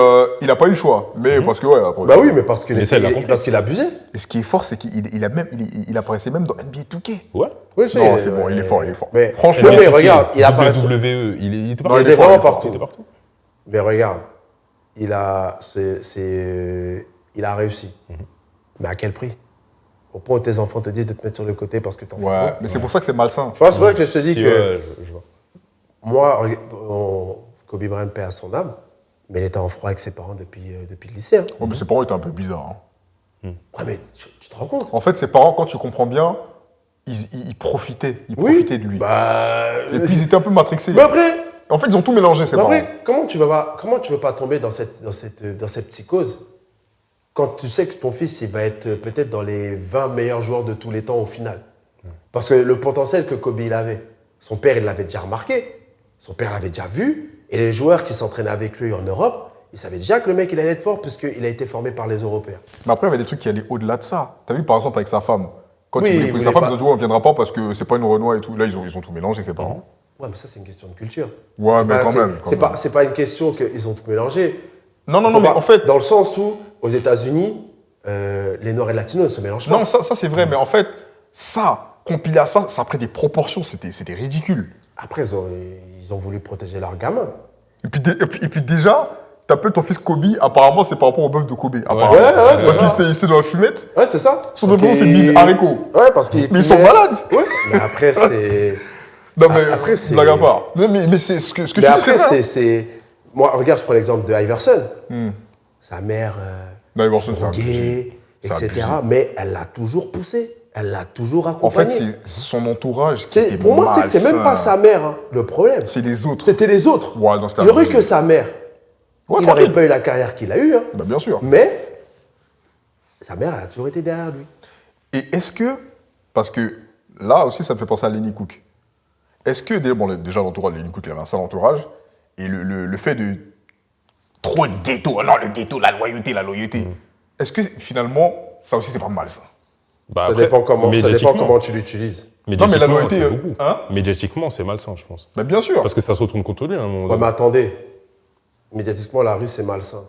il n'a pas eu le choix. Mais parce que, après, bah oui, mais parce qu'il abusait. Et ce qui est fort, c'est qu'il apparaissait même dans NBA 2K. Ouais. Oui, non, c'est bon, il est fort. Mais, franchement, mais regarde, il apparaissait. WWE, il était partout. Il était vraiment partout. Il était partout. Mais regarde, il a réussi. Mais à quel prix? Au point où tes enfants te disent de te mettre sur le côté parce que t'en fais trop. Ouais, mais c'est pour ça que c'est malsain. Tu vois, c'est vrai que je te dis que. Ouais, je vois. Moi, Kobe Bryant paie à son âme, mais il était en froid avec ses parents depuis le lycée. Hein. Ouais, mais ses parents étaient un peu bizarres. Ouais, mais tu te rends compte? En fait, ses parents, quand tu comprends bien, ils profitaient. Ils profitaient de lui. Et puis, ils étaient un peu matrixés. Mais après. En fait, ils ont tout mélangé, ses parents. Après, comment tu veux pas tomber dans cette psychose quand tu sais que ton fils, il va être peut-être dans les 20 meilleurs joueurs de tous les temps au final? Parce que le potentiel que Kobe il avait, son père, il l'avait déjà remarqué. Son père l'avait déjà vu. Et les joueurs qui s'entraînaient avec lui en Europe, ils savaient déjà que le mec, il allait être fort puisqu'il a été formé par les Européens. Mais après, il y avait des trucs qui allaient au-delà de ça. T'as vu, par exemple, avec sa femme. Quand il voulait épouser sa femme, ils ont dit, on ne viendra pas parce que c'est pas une Renoir et tout. Là, ils ont tout mélangé, ses parents. Ouais, mais ça, c'est une question de culture. Ouais, mais quand même. C'est pas une question qu'ils ont tout mélangé. Non, mais en fait. Dans le sens où, aux États-Unis, les Noirs et les Latinos ne se mélangent pas. Non, ça c'est vrai, mais en fait, ça, compilé à ça, ça a pris des proportions, c'était ridicule. Après, ils ont voulu protéger leurs gamins. Et puis déjà, t'appelles ton fils Kobe, apparemment, c'est par rapport au bœuf de Kobe. Apparemment. Ouais, parce qu'il était dans la fumette. Ouais, c'est ça. Son nom, c'est Bill Haricot. Ouais, parce qu'ils. Mais ils sont malades. Ouais, mais après, c'est. Non, mais après, c'est. Blague à part. Mais c'est ce que tu dis. Mais après, c'est. Moi, regarde, je prends l'exemple de Iverson. Sa mère. Droguée, etc. Mais elle l'a toujours poussé. Elle l'a toujours accompagné. En fait, c'est son entourage qui était pour moi, c'est même pas sa mère, hein, le problème. C'est les autres. C'était les autres. Ouais, il n'y aurait que sa mère. Ouais, il n'aurait pas eu la carrière qu'il a eue. Hein. Bah, bien sûr. Mais sa mère, elle a toujours été derrière lui. Et est-ce que, parce que là aussi, ça me fait penser à Lenny Cook. Est-ce que, déjà l'entourage de Lenny Cook, il avait un sale entourage, et le fait de trop de ghetto, non, le ghetto, la loyauté. Est-ce que finalement, ça aussi, c'est pas mal, ça? Bah, ça dépend comment tu l'utilises. Non, mais la loyauté, médiatiquement, c'est malsain, je pense. Bah, bien sûr. Parce que ça se retourne contre lui à un moment donné. Ouais, mais attendez. Médiatiquement, la rue, c'est malsain.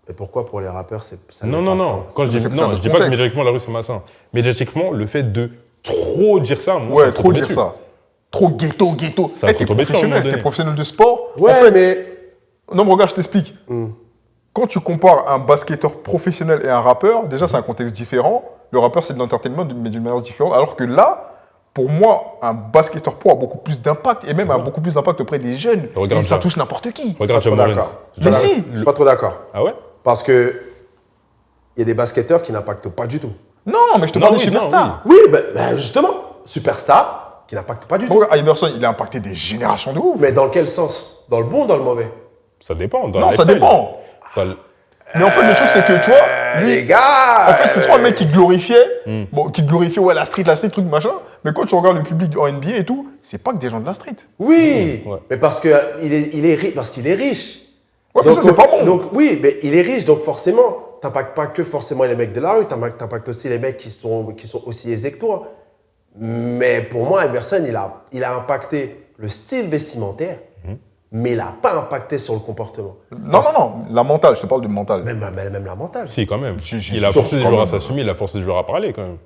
Mais pourquoi pour les rappeurs, ça Non. Quand je dis pas que médiatiquement, la rue, c'est malsain. Médiatiquement, le fait de trop dire ça, moi, ouais, trop dire ça. Trop ghetto. Ça va trop tomber dessus à un moment donné. T'es professionnel de sport. Ouais, en fait, mais. Non, mais regarde, je t'explique. Quand tu compares un basketteur professionnel et un rappeur, déjà, c'est un contexte différent. Le rappeur, c'est de l'entertainment, mais d'une manière différente. Alors que là, pour moi, un basketteur pro a beaucoup plus d'impact, et même a beaucoup plus d'impact auprès des jeunes. Et ça touche n'importe qui. Regarde John Morant. Mais si. Je suis pas trop d'accord. Ah ouais? Parce que il y a des basketteurs qui n'impactent pas du tout. Non, mais je te Non, parle des oui, non, superstars. Oui, ben justement, superstar qui n'impacte pas du tout. Regarde, Iverson, il a impacté des générations de ouf. Mais dans quel sens? Dans le bon ou dans le mauvais? Ça dépend. Dans Non, le ça lifestyle. dépend. Dans le- Mais en fait, le truc, c'est que, tu vois, lui, Les gars en fait, c'est trop un mec qui glorifiait, bon, qui glorifiait, ouais, la street, truc, machin. Mais quand tu regardes le public en NBA et tout, c'est pas que des gens de la street. Oui, Ouais. mais parce qu'il parce qu'il est riche. Ouais, mais ça, c'est pas bon. Donc, oui, mais il est riche, donc forcément, t'impactes pas que forcément les mecs de la rue, t'impactes aussi les mecs qui sont aussi aisés que toi. Mais pour moi, Emerson, il a impacté le style vestimentaire, mais il n'a pas impacté sur le comportement. Non, la mentale, je te parle du mental. Même la mentale. Si, quand même. Si, Il a sur- forcé les quand joueurs à même. s'assumer, il a forcé les joueurs à parler, quand même.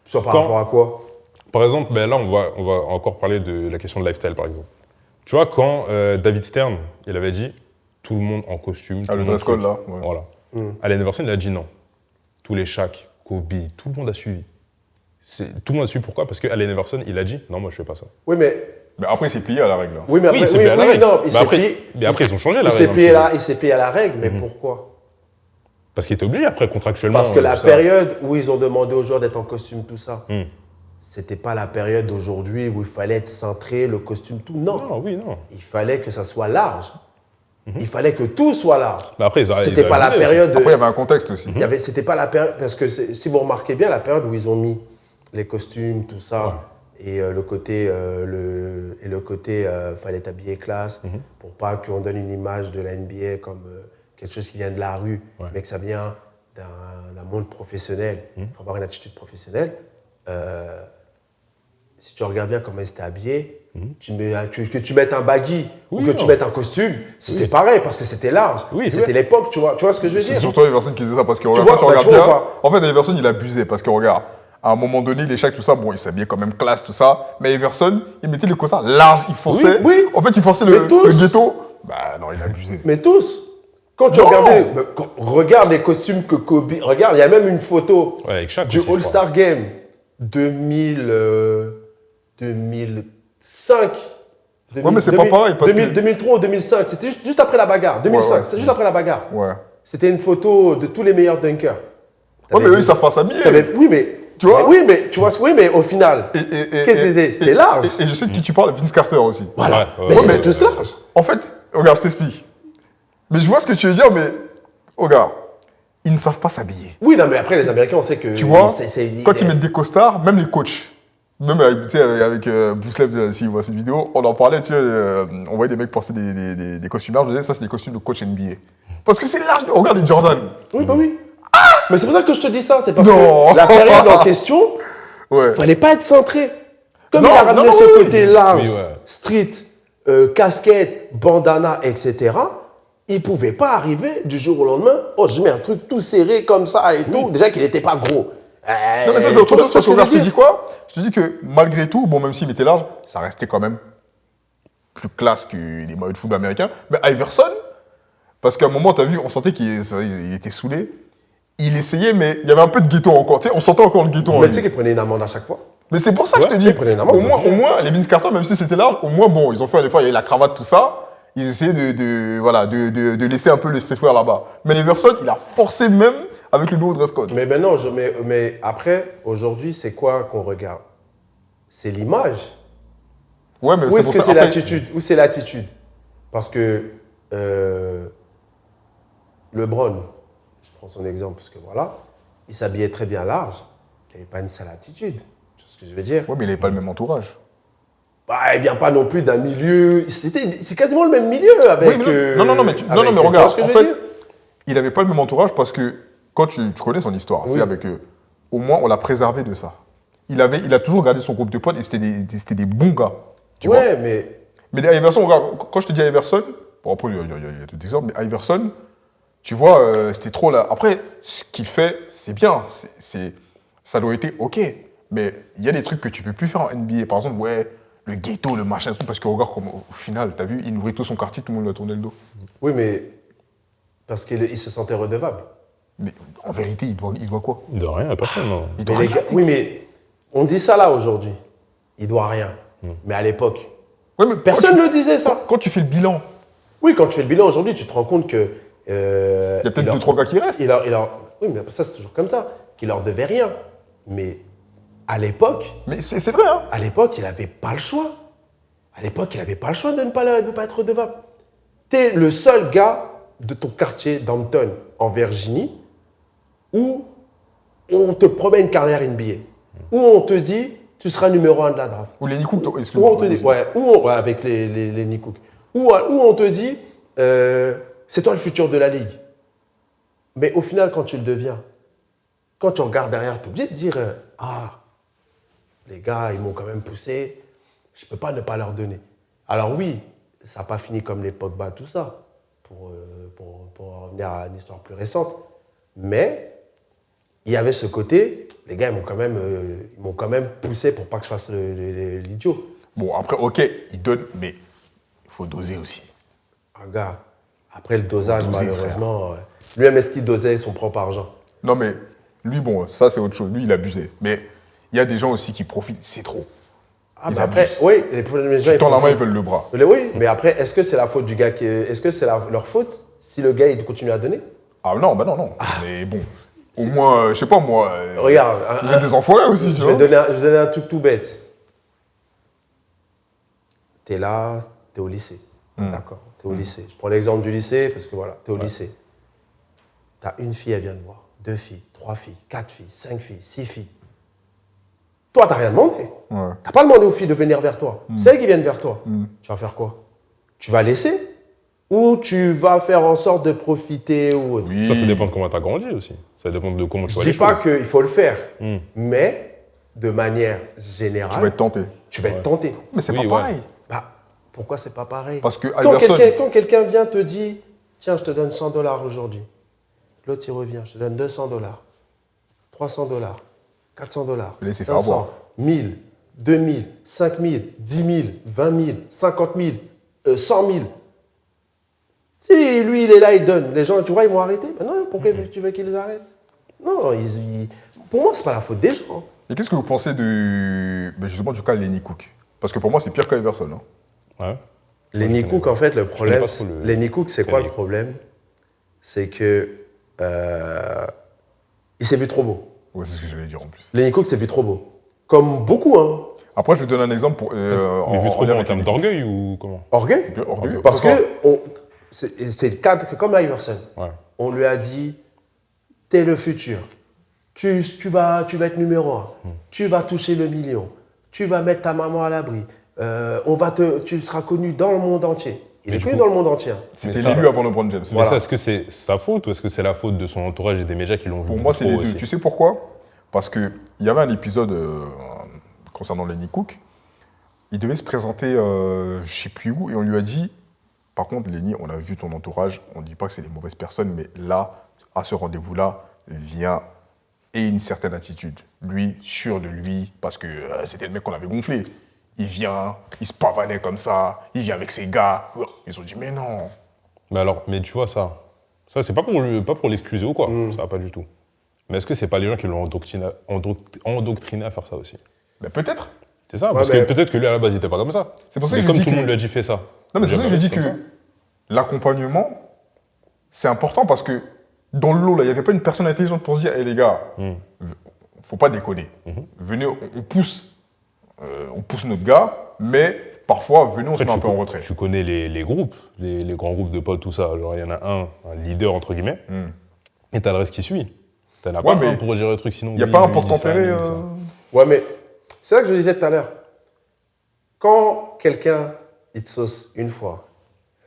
Soit par Quand- rapport à quoi? Par exemple, ben là, on va encore parler de la question de lifestyle, par exemple. Tu vois, quand David Stern, il avait dit tout le monde en costume. tout le monde dress code, truc. là, ouais. Voilà. Allen Iverson, il a dit non. Tous les Shaq, Kobe, tout le monde a suivi. Tout le monde a suivi. Pourquoi? Parce que Allen Iverson, il a dit non, moi, je fais pas ça. Oui, mais Mais après, c'est plié à la règle. Là. oui, mais après, Oui, c'est bien à la oui, règle. non, il Mais s'est après, plié. mais après, ils ont changé la Il s'est règle. plié un là, petit il s'est plié à la règle, mais pourquoi? Parce qu'il était obligé après, contractuellement. Parce que la tout ça. période où ils ont demandé aux joueurs d'être en costume, tout ça, Hmm. c'était pas la période d'aujourd'hui où il fallait être cintré, le costume, tout. Non. Non, oui, non. Il fallait que ça soit large. Il fallait que tout soit large. Mais après, C'était pas la période. Après, il y avait un contexte aussi. C'était pas la période parce que si vous remarquez bien la période où ils ont mis les costumes, tout ça, et le côté fallait t'habiller classe pour pas qu'on donne une image de la NBA comme quelque chose qui vient de la rue, mais que ça vient d'un monde professionnel. Il faut avoir une attitude professionnelle. Si tu regardes bien comment ils étaient habillés, que tu mettes un baggy ou que tu mettes un costume, c'était pareil parce que c'était large. Oui, c'est c'était vrai. l'époque, tu vois ce que je veux C'est dire? surtout Iverson qui disait ça parce que vois, regarde, quand tu bah, regardes tu vois bien. ou pas En fait, Iverson, il abusait parce que regarde, à un moment donné, les Shaq, tout ça, bon, il s'habillait quand même classe, tout ça. Mais Iverson, il mettait les costards larges, il forçait. Oui. En fait, il forçait Mais le tous. ghetto. Bah non, il abusait. Mais tous. Quand tu Non. regarde les costumes que Kobe. Regarde, il y a même une photo Ouais, avec Shaq du aussi, je All-Star Game 2005. Ouais, mais c'est pas pareil, parce que- 2003 ou 2005. C'était juste après la bagarre. 2005, Ouais. c'était juste après la bagarre. Ouais. C'était une photo de tous les meilleurs dunkers. Ouais, mais eux, ils savent pas s'habiller. Oui, mais. Tu vois? Oui, mais tu vois, oui, mais au final, qu'est-ce que c'était? C'était large. Et je sais de qui tu parles, Vince Carter aussi. Voilà. Ouais, Mais ouais, c'était ouais, tous larges. En fait, regarde, je t'explique. Mais je vois ce que tu veux dire, mais regarde, ils ne savent pas s'habiller. Oui, non, mais après, les Américains, on sait que. Tu vois, c'est- quand ils mettent des costards, même les coachs, même avec, tu sais, avec Bouslev, s'il voit cette vidéo, on en parlait, tu sais, on voyait des mecs porter des costumes larges, je disais, ça c'est des costumes de coach NBA. Parce que c'est large, regarde les Jordan. Oui, bah oui. Mais c'est pour ça que je te dis ça, c'est parce Non. que la période en question, Ouais. fallait pas être centré. Comme Non, il a ramené non, ce oui. côté large, Oui, ouais. street, casquette, bandana, etc., il pouvait pas arriver du jour au lendemain, oh, je mets un truc tout serré comme ça et tout, déjà qu'il n'était pas gros. Non, mais ça, c'est autre tu vois chose. Parce que ce regarde, je je veux te dis quoi? Je te dis que malgré tout, bon, même s'il était large, ça restait quand même plus classe que les maillots de football américains. Mais Iverson, parce qu'à un moment, tu as vu, on sentait qu'il était saoulé. Il essayait, mais il y avait un peu de ghetto encore. Tu sais, on sentait encore le ghetto en Mais lui. tu sais qu'il prenait une amende à chaque fois. Mais c'est pour ça que je te dis, il prenait une amende, au moins, ça, les Vince Carter, même si c'était large, au moins, bon, ils ont fait un effort, il y avait la cravate, tout ça. Ils essayaient de laisser un peu le streetwear là-bas. Mais Iverson, il a forcé même avec le nouveau dress code. Mais maintenant, mais après, aujourd'hui, c'est quoi qu'on regarde? C'est l'image. Ouais, mais Où est-ce pour que ça, c'est après- l'attitude? Où c'est l'attitude? Parce que LeBron, je prends son exemple parce que voilà, il s'habillait très bien large, il n'avait pas une sale attitude. Tu vois ce que je veux dire? Ouais, mais il n'avait pas le même entourage. Bah, il vient pas non plus d'un milieu. C'est quasiment le même milieu avec. Oui, mais non, mais avec, mais tu vois regarde, ce que en je veux fait, dire? il n'avait pas le même entourage parce que quand tu connais son histoire, Oui. c'est avec eux, au moins on l'a préservé de ça. Il a toujours gardé son groupe de potes et c'était des bons gars. Tu vois. Ouais, mais. Mais Iverson, regarde, quand je te dis Iverson, bon après il y a d'autres exemples, mais Iverson, tu vois, c'était trop là. Après, ce qu'il fait, c'est bien, ça doit être ok, mais il y a des trucs que tu peux plus faire en NBA. Par exemple, ouais, le ghetto, le machin, tout, parce que regarde, comme, au final, t'as vu, il nourrit tout son quartier, tout le monde lui a tourné le dos. Oui, mais. Parce qu'il se sentait redevable. Mais en vérité, il doit quoi? De rien, à personne, non. Il Mais doit les rien. gars, oui, mais on dit ça là aujourd'hui. Il doit rien. Mais à l'époque, Ouais, mais personne ne disait ça. Quand tu fais le bilan, Oui, quand tu fais le bilan aujourd'hui, tu te rends compte que. il y a peut-être 2-3 gars qui restent. Oui, mais ça, c'est toujours comme ça. Qu'il leur devait rien. Mais à l'époque, Mais c'est vrai, hein. à l'époque, il n'avait pas le choix. À l'époque, il n'avait pas le choix de ne pas être redevable. Tu es le seul gars de ton quartier d'Hampton, en Virginie, où on te promet une carrière NBA. Où on te dit, tu seras numéro 1 de la draft. Ou Lenny Cook, Où excuse-moi. on te dit, ouais, avec les Nick Cook. Où on te dit, c'est toi le futur de la ligue. Mais au final, quand tu le deviens, quand tu regardes derrière, tu es obligé de dire, les gars, ils m'ont quand même poussé, je ne peux pas ne pas leur donner. Alors oui, ça n'a pas fini comme les Pogba, tout ça, pour revenir à une histoire plus récente. Mais il y avait ce côté, les gars, ils m'ont quand même poussé pour pas que je fasse l'idiot. Bon, après, ok, il donne, mais il faut doser aussi. Un gars, après le dosage, doser, malheureusement, lui-même, est-ce qu'il dosait son propre argent? Non, mais lui, bon, ça, c'est autre chose. Lui, il abusait. Mais il y a des gens aussi qui profitent, c'est trop. Ah, Ils mais après, abusent. oui, les gens, Tu tends la main, profitent. ils veulent le bras. Oui, mais après, est-ce que c'est la faute du gars est-ce que c'est leur faute si le gars, il continue à donner? Ah non, bah non, non. Mais bon, au moins, je sais pas, moi, Regarde, vous êtes des enfoirés aussi, tu je vais vois. donner je vais donner un truc tout bête. T'es là, t'es au lycée. D'accord, t'es au lycée. Je prends l'exemple du lycée parce que voilà, t'es au lycée. T'as une fille, elle vient te voir. 2 filles, 3 filles, 4 filles, 5 filles, 6 filles. Toi, t'as rien demandé. Ouais. T'as pas demandé aux filles de venir vers toi. C'est elles qui viennent vers toi. Tu vas faire quoi? Tu vas laisser? Ou tu vas faire en sorte de profiter ou autre? Oui. Ça dépend de comment tu as grandi aussi. Ça dépend de comment tu Je vois dis les pas choses. qu'il faut le faire, mais de manière générale, Tu vas être tenté. tu vas être tenté. Mais c'est Oui, pas ouais. pareil. Bah, pourquoi c'est pas pareil? Parce que quand Iverson- quelqu'un vient te dit, tiens, je te donne $100 aujourd'hui. L'autre, il revient, je te donne $200, $300, $400, Laissez faire 500, avoir. 1000, 2000, 5000, 10 000, 20 000, 50 000, 100 000. Si lui, il est là, il donne. Les gens, tu vois, ils vont arrêter. Mais non, pourquoi tu veux qu'ils arrêtent? Non, pour moi, c'est pas la faute des gens. Et qu'est-ce que vous pensez justement du cas de Lenny Cook? Parce que pour moi, c'est pire qu'Iverson. Hein. Ouais. Lenny Cook, en fait, le problème, pas trop Lenny Cook, c'est quoi le Lenny. problème? C'est que il s'est vu trop beau. Ouais, c'est ce que je voulais dire en plus. Lenny Cook s'est vu trop beau. Comme beaucoup, hein. Après, je vais te donner un exemple pour. Mais vu trop lien en avec termes Lenny d'orgueil ou comment? Orgueil. Cook. Orgueil. Parce Pourquoi? que c'est le cas, c'est comme Iverson. Ouais. On lui a dit, t'es le futur. Tu vas être numéro 1. Tu vas toucher le million. Tu vas mettre ta maman à l'abri. Tu seras connu dans le monde entier. Il Mais est du connu coup- dans le monde entier. C'était ça, l'élu avant LeBron James. Mais Voilà. ça, est-ce que c'est sa faute ou est-ce que c'est la faute de son entourage et des médias qui l'ont vu Pour moi, trop c'est les deux. aussi? Tu sais pourquoi? Parce qu'il y avait un épisode concernant Lenny Cook. Il devait se présenter, je ne sais plus où, et on lui a dit, par contre, Lenny, on a vu ton entourage, on ne dit pas que c'est des mauvaises personnes, mais là, à ce rendez-vous-là, viens et une certaine attitude. Lui, sûr de lui, parce que c'était le mec qu'on avait gonflé. Il vient, il se pavanait comme ça, il vient avec ses gars. Ils ont dit, mais non. Mais tu vois ça c'est pas pour l'excuser ou quoi, ça va pas du tout. Mais est-ce que c'est pas les gens qui l'ont endoctriné à faire ça aussi? Mais peut-être. C'est ça, parce mais- que peut-être que lui à la base il était pas comme ça. C'est pour ça Mais que je comme dis tout le que- monde lui a dit fais ça. Non, mais c'est pour ça que je dis comme que ça. l'accompagnement, c'est important parce que dans le lot, là, il n'y avait pas une personne intelligente pour se dire, hé les gars, faut pas déconner. Venez, on pousse notre gars, mais parfois, venez, on se Après, met un peu en retrait. tu connais les groupes, les grands groupes de potes, tout ça. Genre, il y en a un leader, entre guillemets, et t'as le reste qui suit. T'en as pas mais un pour gérer le truc, sinon. Il n'y a lui, pas un lui, pour il dit ça, tempérer. lui, il dit ça. Ouais, mais c'est ça que je disais tout à l'heure. Quand quelqu'un, il te sauce une fois,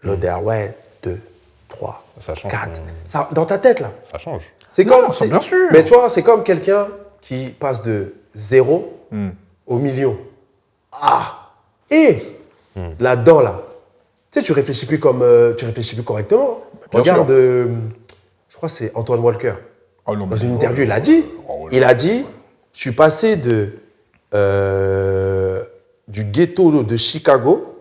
l'odeur, ouais, 2, 3, Ça change 4. ton- Ça, dans ta tête, là. Ça change. C'est Non, comme. ça, bien sûr. Mais tu vois, c'est comme quelqu'un qui passe de 0 au million. Ah! Et là-dedans, là, tu sais, tu réfléchis plus correctement. Bien Regarde, sûr. je crois que c'est Antoine Walker. Ah, non, Dans mais- une interview, il a dit, Oh, je suis passé du ghetto de Chicago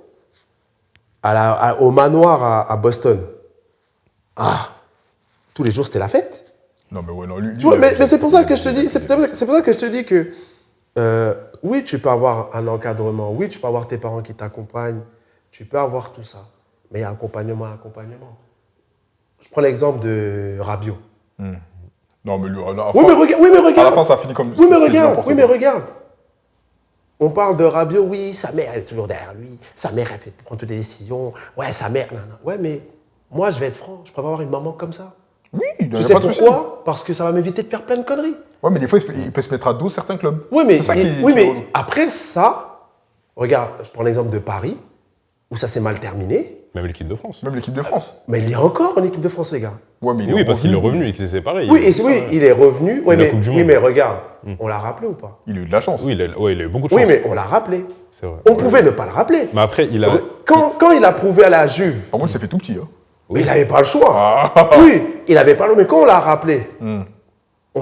au manoir à Boston. Ah, tous les jours, c'était la fête. Non, mais ouais, non, lui. Tu vois, mais c'est pour ça que je te dis, c'est pour ça que je te dis que oui, tu peux avoir un encadrement, oui, tu peux avoir tes parents qui t'accompagnent, tu peux avoir tout ça, mais il y a accompagnement. Je prends l'exemple de Rabiot. Non, mais lui, à la Oui, fin- mais regarde. À la fin, ça finit comme. Oui, mais c'était regarde. n'importe Oui, mais quoi. regarde. On parle de Rabiot, oui, sa mère, elle est toujours derrière lui. Sa mère, elle fait prendre toutes les décisions. Ouais, sa mère, non. Ouais, mais moi, je vais être franc. Je préfère avoir une maman comme ça. Oui, il n'y Tu a sais pas de souci. pourquoi? Parce que ça va m'éviter de faire plein de conneries. Ouais, mais des fois, il peut se mettre à dos certains clubs. Oui, mais, C'est ça qui oui, qui- mais après ça, regarde, je prends l'exemple de Paris, où ça s'est mal terminé. Même l'équipe de France. Même l'équipe de France. Mais il y a encore en équipe de France, les gars. Ouais, mais il Oui, est parce qu'il est revenu. revenu et que c'est pareil. Oui, il est revenu. Oui, De la mais, Coupe du oui, Monde. mais regarde, on l'a rappelé ou pas? Il a eu de la chance. Oui, il a eu beaucoup de chance. Oui, mais on l'a rappelé. C'est vrai. On pouvait ne pas le rappeler. Mais après, il a. Quand il a prouvé à la Juve, Par contre, il s'est fait tout petit. Hein. mais il n'avait pas le choix. Oui, il n'avait pas le choix. Mais quand on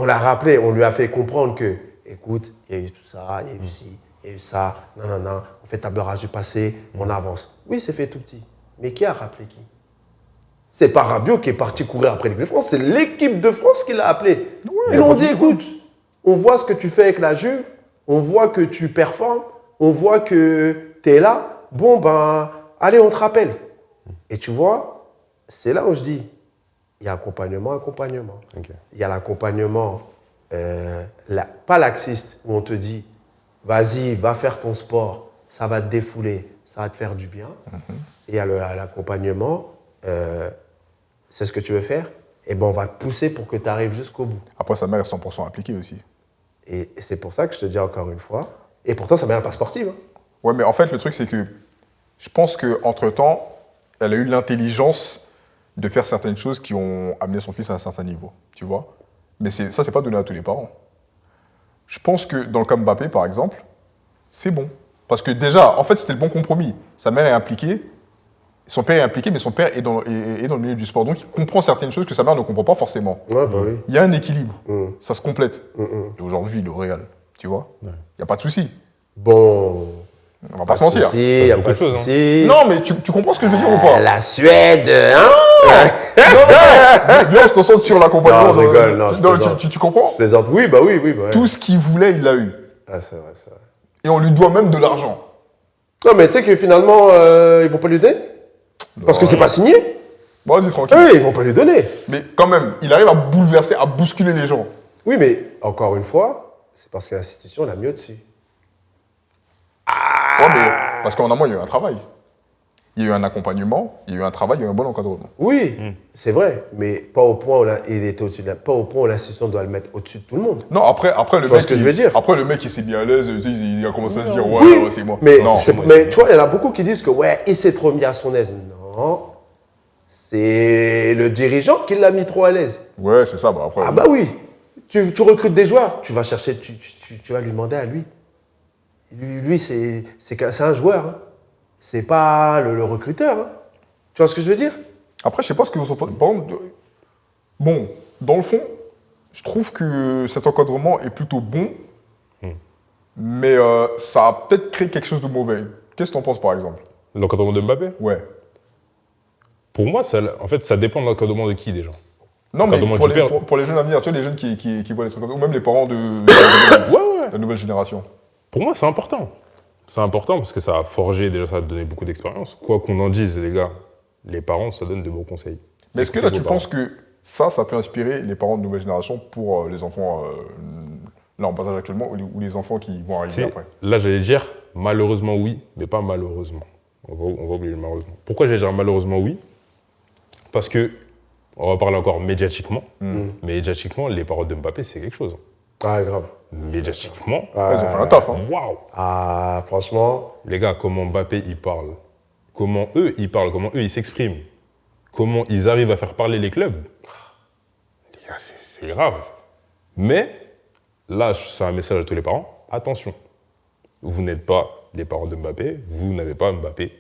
l'a rappelé, on lui a fait comprendre que, écoute, il y a eu tout ça, il y a eu ci, il y a eu ça, non, on fait table rase du passé, on avance. Oui, c'est fait tout petit. Mais qui a rappelé qui? C'est pas Rabiot qui est parti courir après l'équipe de France, c'est l'équipe de France qui l'a appelé. Ils l'ont dit, écoute, on voit ce que tu fais avec la Juve, on voit que tu performes, on voit que tu es là, bon ben, allez, on te rappelle. Et tu vois, c'est là où je dis, il y a accompagnement. Ok. Il y a l'accompagnement, pas laxiste, où on te dit, vas-y, va faire ton sport, ça va te défouler, ça va te faire du bien. Et il y a l'accompagnement, c'est ce que tu veux faire, et ben on va te pousser pour que tu arrives jusqu'au bout. Après, sa mère est 100% impliquée aussi. Et c'est pour ça que je te dis encore une fois, et pourtant sa mère n'est pas sportive. Hein. Ouais, mais en fait, le truc, c'est que je pense qu'entre-temps, elle a eu l'intelligence de faire certaines choses qui ont amené son fils à un certain niveau, tu vois. Mais ça, c'est pas donné à tous les parents. Je pense que dans le cas Mbappé, par exemple, c'est bon. Parce que déjà, en fait, c'était le bon compromis. Sa mère est impliquée, son père est impliqué, mais son père est dans le milieu du sport. Donc, il comprend certaines choses que sa mère ne comprend pas forcément. Ouais, bah oui. Il y a un équilibre. Mm. Ça se complète. Et aujourd'hui, il est au Real, tu vois. Il n'y a pas de souci. Bon, On va pas se mentir. il n'y a beaucoup pas de de choses, hein. souci. Non, mais tu comprends ce que je veux dire ou pas? La Suède, hein? Viens, on se concentre sur l'accompagnement. Non, je rigole, non, je plaisante. Tu comprends? Je plaisante. Oui, bah oui. Bah ouais. Tout ce qu'il voulait, il l'a eu. Ah, c'est vrai. Et on lui doit même de l'argent. Non, mais tu sais que finalement, ils vont pas lui donner? Parce que c'est pas signé. Bon, vas-y, tranquille. Oui, ils vont pas lui donner. Mais quand même, il arrive à bouleverser, à bousculer les gens. Oui, mais encore une fois, c'est parce que l'institution l'a mis au-dessus. Ouais, mais parce qu'en amont, il y a eu un travail. Il y a eu un accompagnement, il y a eu un travail, il y a eu un bon encadrement. Oui, c'est vrai, mais pas au point où il était au-dessus pas au point où l'institution doit le mettre au-dessus de tout le monde. Non, après le vois mec. ce que je veux dire? Après, le mec, il s'est mis à l'aise, tu sais, il a commencé à se dire, ouais, Oui, ouais, c'est moi. mais, Non, mais tu vois, il y en a beaucoup qui disent que ouais, il s'est trop mis à son aise. Non, c'est le dirigeant qui l'a mis trop à l'aise. ouais, c'est ça. Bah, après, Ah bah oui, tu recrutes des joueurs, tu vas chercher, tu vas lui demander à lui. Lui c'est un joueur, hein. C'est pas le recruteur. Hein. Tu vois ce que je veux dire? Après, je sais pas ce que vous en pensez. Par exemple, bon, dans le fond, je trouve que cet encadrement est plutôt bon, mais ça a peut-être créé quelque chose de mauvais. Qu'est-ce que tu en penses, par exemple? L'encadrement de Mbappé? Ouais. Pour moi, en fait, ça dépend de l'encadrement de qui déjà. Non, mais Encadrement pour du les, père. pour les jeunes à venir, tu vois, les jeunes qui voient les trucs comme ça, ou même les parents de Ouais. la nouvelle génération. Pour moi, c'est important. C'est important parce que ça a forgé, déjà, ça a donné beaucoup d'expérience. Quoi qu'on en dise, les gars, les parents, ça donne de bons conseils. Mais est-ce que là, tu penses que ça peut inspirer les parents de nouvelle génération pour les enfants, là, en passage actuellement, ou les enfants qui vont arriver après? Là, j'allais dire malheureusement oui, mais pas malheureusement. On va oublier le malheureusement. Pourquoi j'allais dire malheureusement oui? Parce que, on va parler encore médiatiquement. Médiatiquement, les paroles de Mbappé, c'est quelque chose. Ah, grave. Médiatiquement, Ils ont fait un taf, hein. waouh! Ah, franchement, Les gars, comment Mbappé il parle, comment eux ils parlent, comment eux ils s'expriment, comment ils arrivent à faire parler les clubs, les gars, c'est grave. Mais là, c'est un message à tous les parents, attention, vous n'êtes pas les parents de Mbappé, vous n'avez pas Mbappé.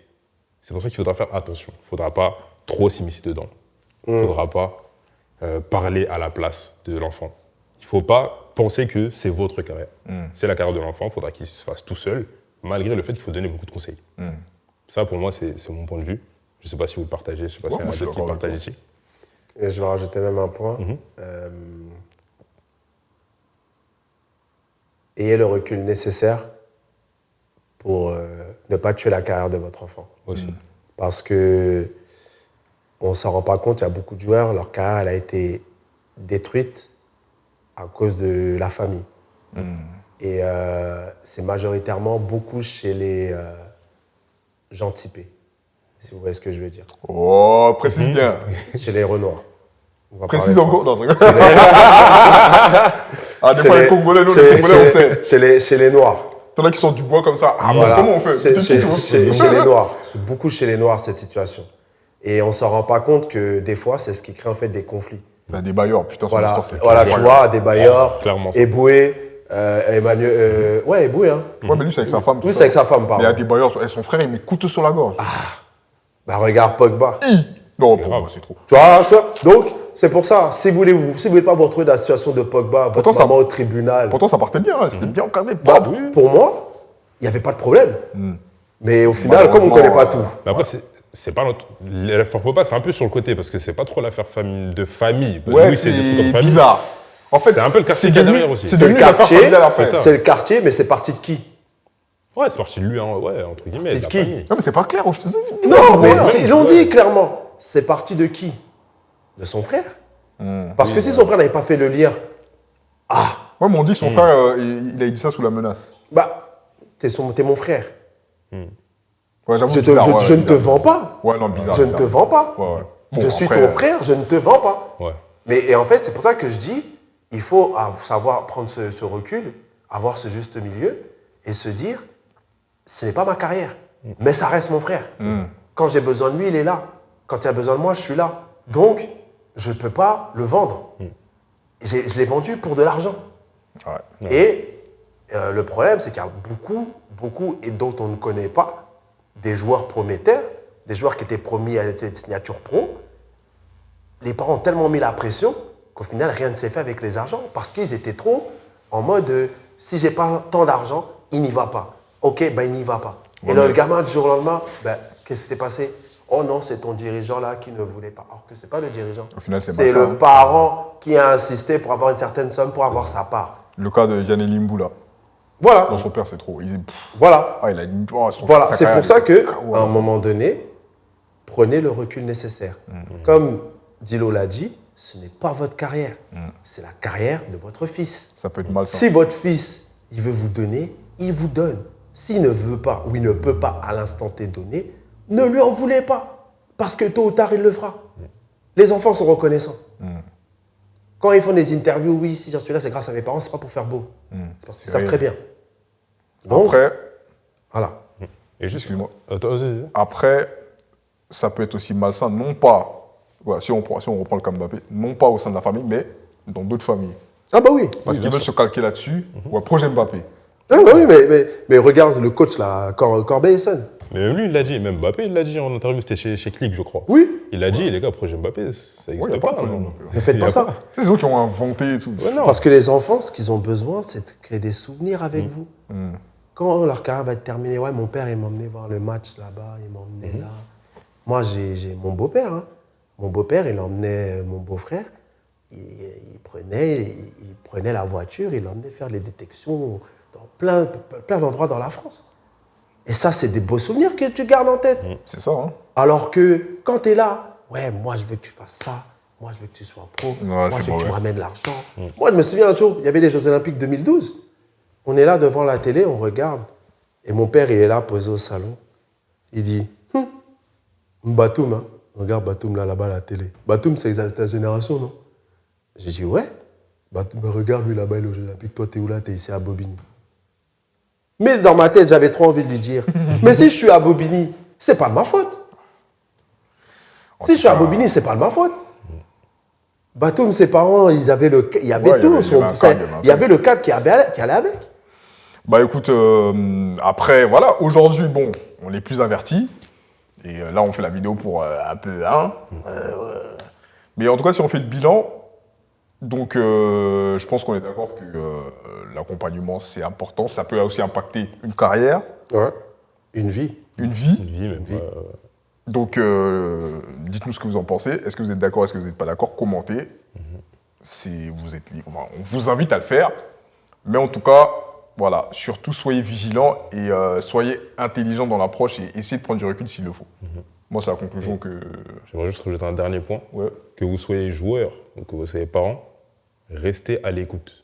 C'est pour ça qu'il faudra faire attention. Il ne faudra pas trop s'immiscer dedans. Il ne faudra pas parler à la place de l'enfant. Il ne faut pas penser que c'est votre carrière. C'est la carrière de l'enfant, il faudra qu'il se fasse tout seul, malgré le fait qu'il faut donner beaucoup de conseils. Ça, pour moi, c'est mon point de vue. Je ne sais pas si vous le partagez, je ne sais pas Ouais, s'il y en moi, a je suis d'autres qui le d'accord avec partagent ici. et je vais rajouter même un point. Ayez le recul nécessaire pour ne pas tuer la carrière de votre enfant. Aussi. Parce que on ne s'en rend pas compte, il y a beaucoup de joueurs, leur carrière elle a été détruite à cause de la famille. Et c'est majoritairement beaucoup chez les gens typés, si vous voyez ce que je veux dire. Oh, précise bien. Chez les Renoirs. On va Précise parler encore. Non, je rigole. Ah, des Chez fois, les- les Congolais, nous, chez- les Congolais, on sait. chez les Noirs. T'en as qui sortent du bois comme ça. Ah, Voilà. bon, comment on fait Chez les Noirs. C'est beaucoup chez les Noirs, cette situation. Et on ne s'en rend pas compte que des fois, c'est ce qui crée en fait des conflits. C'est des bailleurs, putain, son Voilà, histoire, c'est voilà tu incroyable. vois, des bailleurs, Clairement. Eboué, Emmanuel. Ouais, Eboué, hein. Ouais, mais lui, c'est avec sa femme. tout Oui, ça. c'est avec sa femme, Mais pardon. il y a des bailleurs, et son frère, il met couteau sur la gorge. Bah, regarde Pogba. Non, grave. c'est trop. Tu vois. Donc, c'est pour ça, si vous voulez pas vous retrouver dans la situation de Pogba, votre Pourtant, ça- maman au tribunal, Pourtant, ça partait bien, hein, c'était bien encadré. bah, Bam. pour moi, il n'y avait pas de problème. Mais au final, comme on ne Malheureusement, connaît pas tout. Mais après, c'est pas notre. L'affaire Pogba, c'est un peu sur le côté parce que c'est pas trop l'affaire de famille. Ouais, Oui, c'est des trucs comme famille. bizarre. En fait, C'est un peu le quartier c'est qu'il y a devenu- derrière aussi. C'est C'est le devenu l'affaire quartier, familiale après. c'est ça. c'est le quartier, mais c'est parti de qui? Ouais, c'est parti de lui, hein, ouais, entre guillemets, C'est de la qui famille. Non, mais c'est pas clair. Non, mais ouais, ils l'ont dit clairement. C'est parti de qui? De son frère. Parce que si son frère n'avait pas fait le lien, Ouais, mais on dit que son frère, il a dit ça sous la menace. bah, t'es mon frère. Ouais, j'avoue, Je bizarre, ouais, ne te bizarre. vends pas. Ouais, non, bizarre. Je ne bizarre. te vends pas. Ouais, ouais. Bon, Je suis après, ton frère, je ne te vends pas. Ouais. Et en fait, c'est pour ça que je dis, il faut savoir prendre ce recul, avoir ce juste milieu et se dire, ce n'est pas ma carrière, mais ça reste mon frère. Quand j'ai besoin de lui, il est là. Quand il a besoin de moi, je suis là. Donc, je ne peux pas le vendre. Je l'ai vendu pour de l'argent. Ouais. Et le problème, c'est qu'il y a beaucoup, et dont on ne connaît pas, des joueurs prometteurs, des joueurs qui étaient promis à cette signature pro. Les parents ont tellement mis la pression qu'au final, rien ne s'est fait avec les argents parce qu'ils étaient trop en mode si j'ai pas tant d'argent, il n'y va pas. Ok, ben il n'y va pas. Ouais, et là, mais- le gamin, du jour au lendemain, ben, qu'est-ce qui s'est passé? Oh non, c'est ton dirigeant là qui ne voulait pas. Alors que c'est pas le dirigeant. Au final, c'est C'est pas ça. le parent qui a insisté pour avoir une certaine somme pour avoir sa part. Le cas de Gianni Mboula. Voilà. Dans son père, c'est trop. Voilà. Ah, il a une. Oh, son Voilà, frère, c'est carrière, pour ça que, Ouais. à un moment donné, prenez le recul nécessaire. Comme Dilo l'a dit, ce n'est pas votre carrière, c'est la carrière de votre fils. Ça peut être mal, ça. Si votre fils, il veut vous donner, il vous donne. S'il ne veut pas ou il ne peut pas à l'instant T donner, ne lui en voulez pas, parce que tôt ou tard, il le fera. Les enfants sont reconnaissants. Quand ils font des interviews, oui, si j'en suis là, c'est grâce à mes parents, c'est pas pour faire beau. C'est parce qu'ils savent vrai. très bien. Donc, Après, voilà. Et juste, excuse-moi. Toi, vas-y. Après, ça peut être aussi malsain, non pas, voilà, si on reprend le cas de Mbappé, non pas au sein de la famille, mais dans d'autres familles. Ah bah oui. Parce qu'ils veulent se calquer là-dessus. Ouais, projet Mbappé. Ah bah oui, mais regarde le coach là, Corbeil-Essonne. Mais même lui, il l'a dit, même Mbappé, il l'a dit en interview, c'était chez Click, je crois. Oui. Il a dit, les gars, projet Mbappé, ça Ouais, y n'existe a pas pas. de projet non. Mbappé. Ne faites Il y pas a ça. C'est eux qui ont inventé et tout. Ouais, non. Parce que les enfants, ce qu'ils ont besoin, c'est de créer des souvenirs avec vous. Quand leur carrière va être terminée, ouais, mon père, il m'emmenait voir le match là-bas, il m'emmenait là. Moi, j'ai mon beau-père. Hein. Mon beau-père, il emmenait mon beau-frère. Il prenait la voiture, il l'emmenait faire les détections dans plein d'endroits dans la France. Et ça, c'est des beaux souvenirs que tu gardes en tête. C'est ça, hein. Alors que quand tu es là, ouais, moi, je veux que tu fasses ça. Moi, je veux que tu sois pro. Moi, je c'est veux que tu me mauvais. ramènes l'argent. Moi, je me souviens un jour, il y avait les Jeux Olympiques 2012. On est là devant la télé, on regarde. Et mon père, il est là, posé au salon. Il dit, Batum, hein. Regarde Batum là-bas à la télé. Batum, c'est ta génération, non? J'ai dit, ouais. Batum, regarde lui là-bas, il est aux Jeux Olympiques. Toi, t'es où là? T'es ici à Bobigny. Mais dans ma tête, j'avais trop envie de lui dire, mais si je suis à Bobigny, c'est pas de ma faute. Si je suis à Bobigny, c'est pas de ma faute. Batum, ses parents, ils avaient il y avait Ouais, tout. il y avait Il y avait le un cadre, cadre qui allait avec. Bah écoute, après, voilà, aujourd'hui, bon, on est plus avertis. Et là, on fait la vidéo pour un peu, hein. Mais en tout cas, si on fait le bilan, donc je pense qu'on est d'accord que l'accompagnement, c'est important. Ça peut aussi impacter une carrière, Ouais. Une vie. une vie. Une vie, même. Donc, dites-nous ce que vous en pensez. Est-ce que vous êtes d'accord, est-ce que vous n'êtes pas d'accord? Commentez. Si vous êtes libre. Enfin, on vous invite à le faire. Mais en tout cas, voilà, surtout soyez vigilants et soyez intelligents dans l'approche et essayez de prendre du recul s'il le faut. Moi, c'est la conclusion que... J'aimerais juste rajouter un dernier point. Ouais. Que vous soyez joueur ou que vous soyez parent, restez à l'écoute.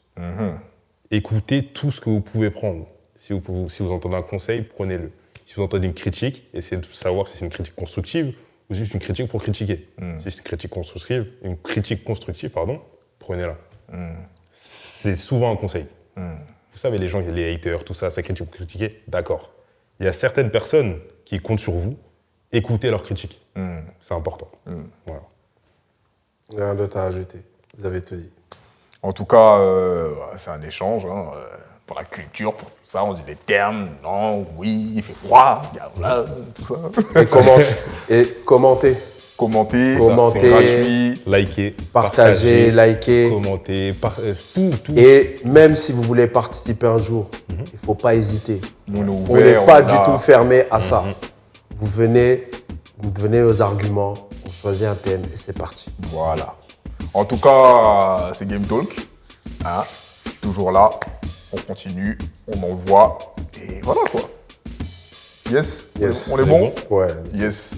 Écoutez tout ce que vous pouvez prendre. Si vous entendez un conseil, prenez-le. Si vous entendez une critique, essayez de savoir si c'est une critique constructive ou juste une critique pour critiquer. Si c'est une critique constructive, prenez-la. C'est souvent un conseil. Vous savez, les gens, les haters, tout ça, ça critique pour critiquer, d'accord. Il y a certaines personnes qui comptent sur vous, écoutez leurs critiques. C'est important. Voilà. Rien d'autre à ajouter. Vous avez tout dit. En tout cas, c'est un échange pour la culture, pour tout ça. On dit des termes, non, oui, il fait froid, voilà, tout ça. Et commentez. Commentez, Commentez. c'est gratuit. Likez, Partagez, likez. commentez, tout. Et même si vous voulez participer un jour, il ne faut pas hésiter. Nous, On n'est pas du tout fermé à ça. Vous venez aux arguments, on choisit un thème et c'est parti. Voilà. En tout cas, c'est Game Talk. Hein, toujours là, on continue, on envoie, et voilà quoi. Yes, Yes. on est bon? Ouais. Yes.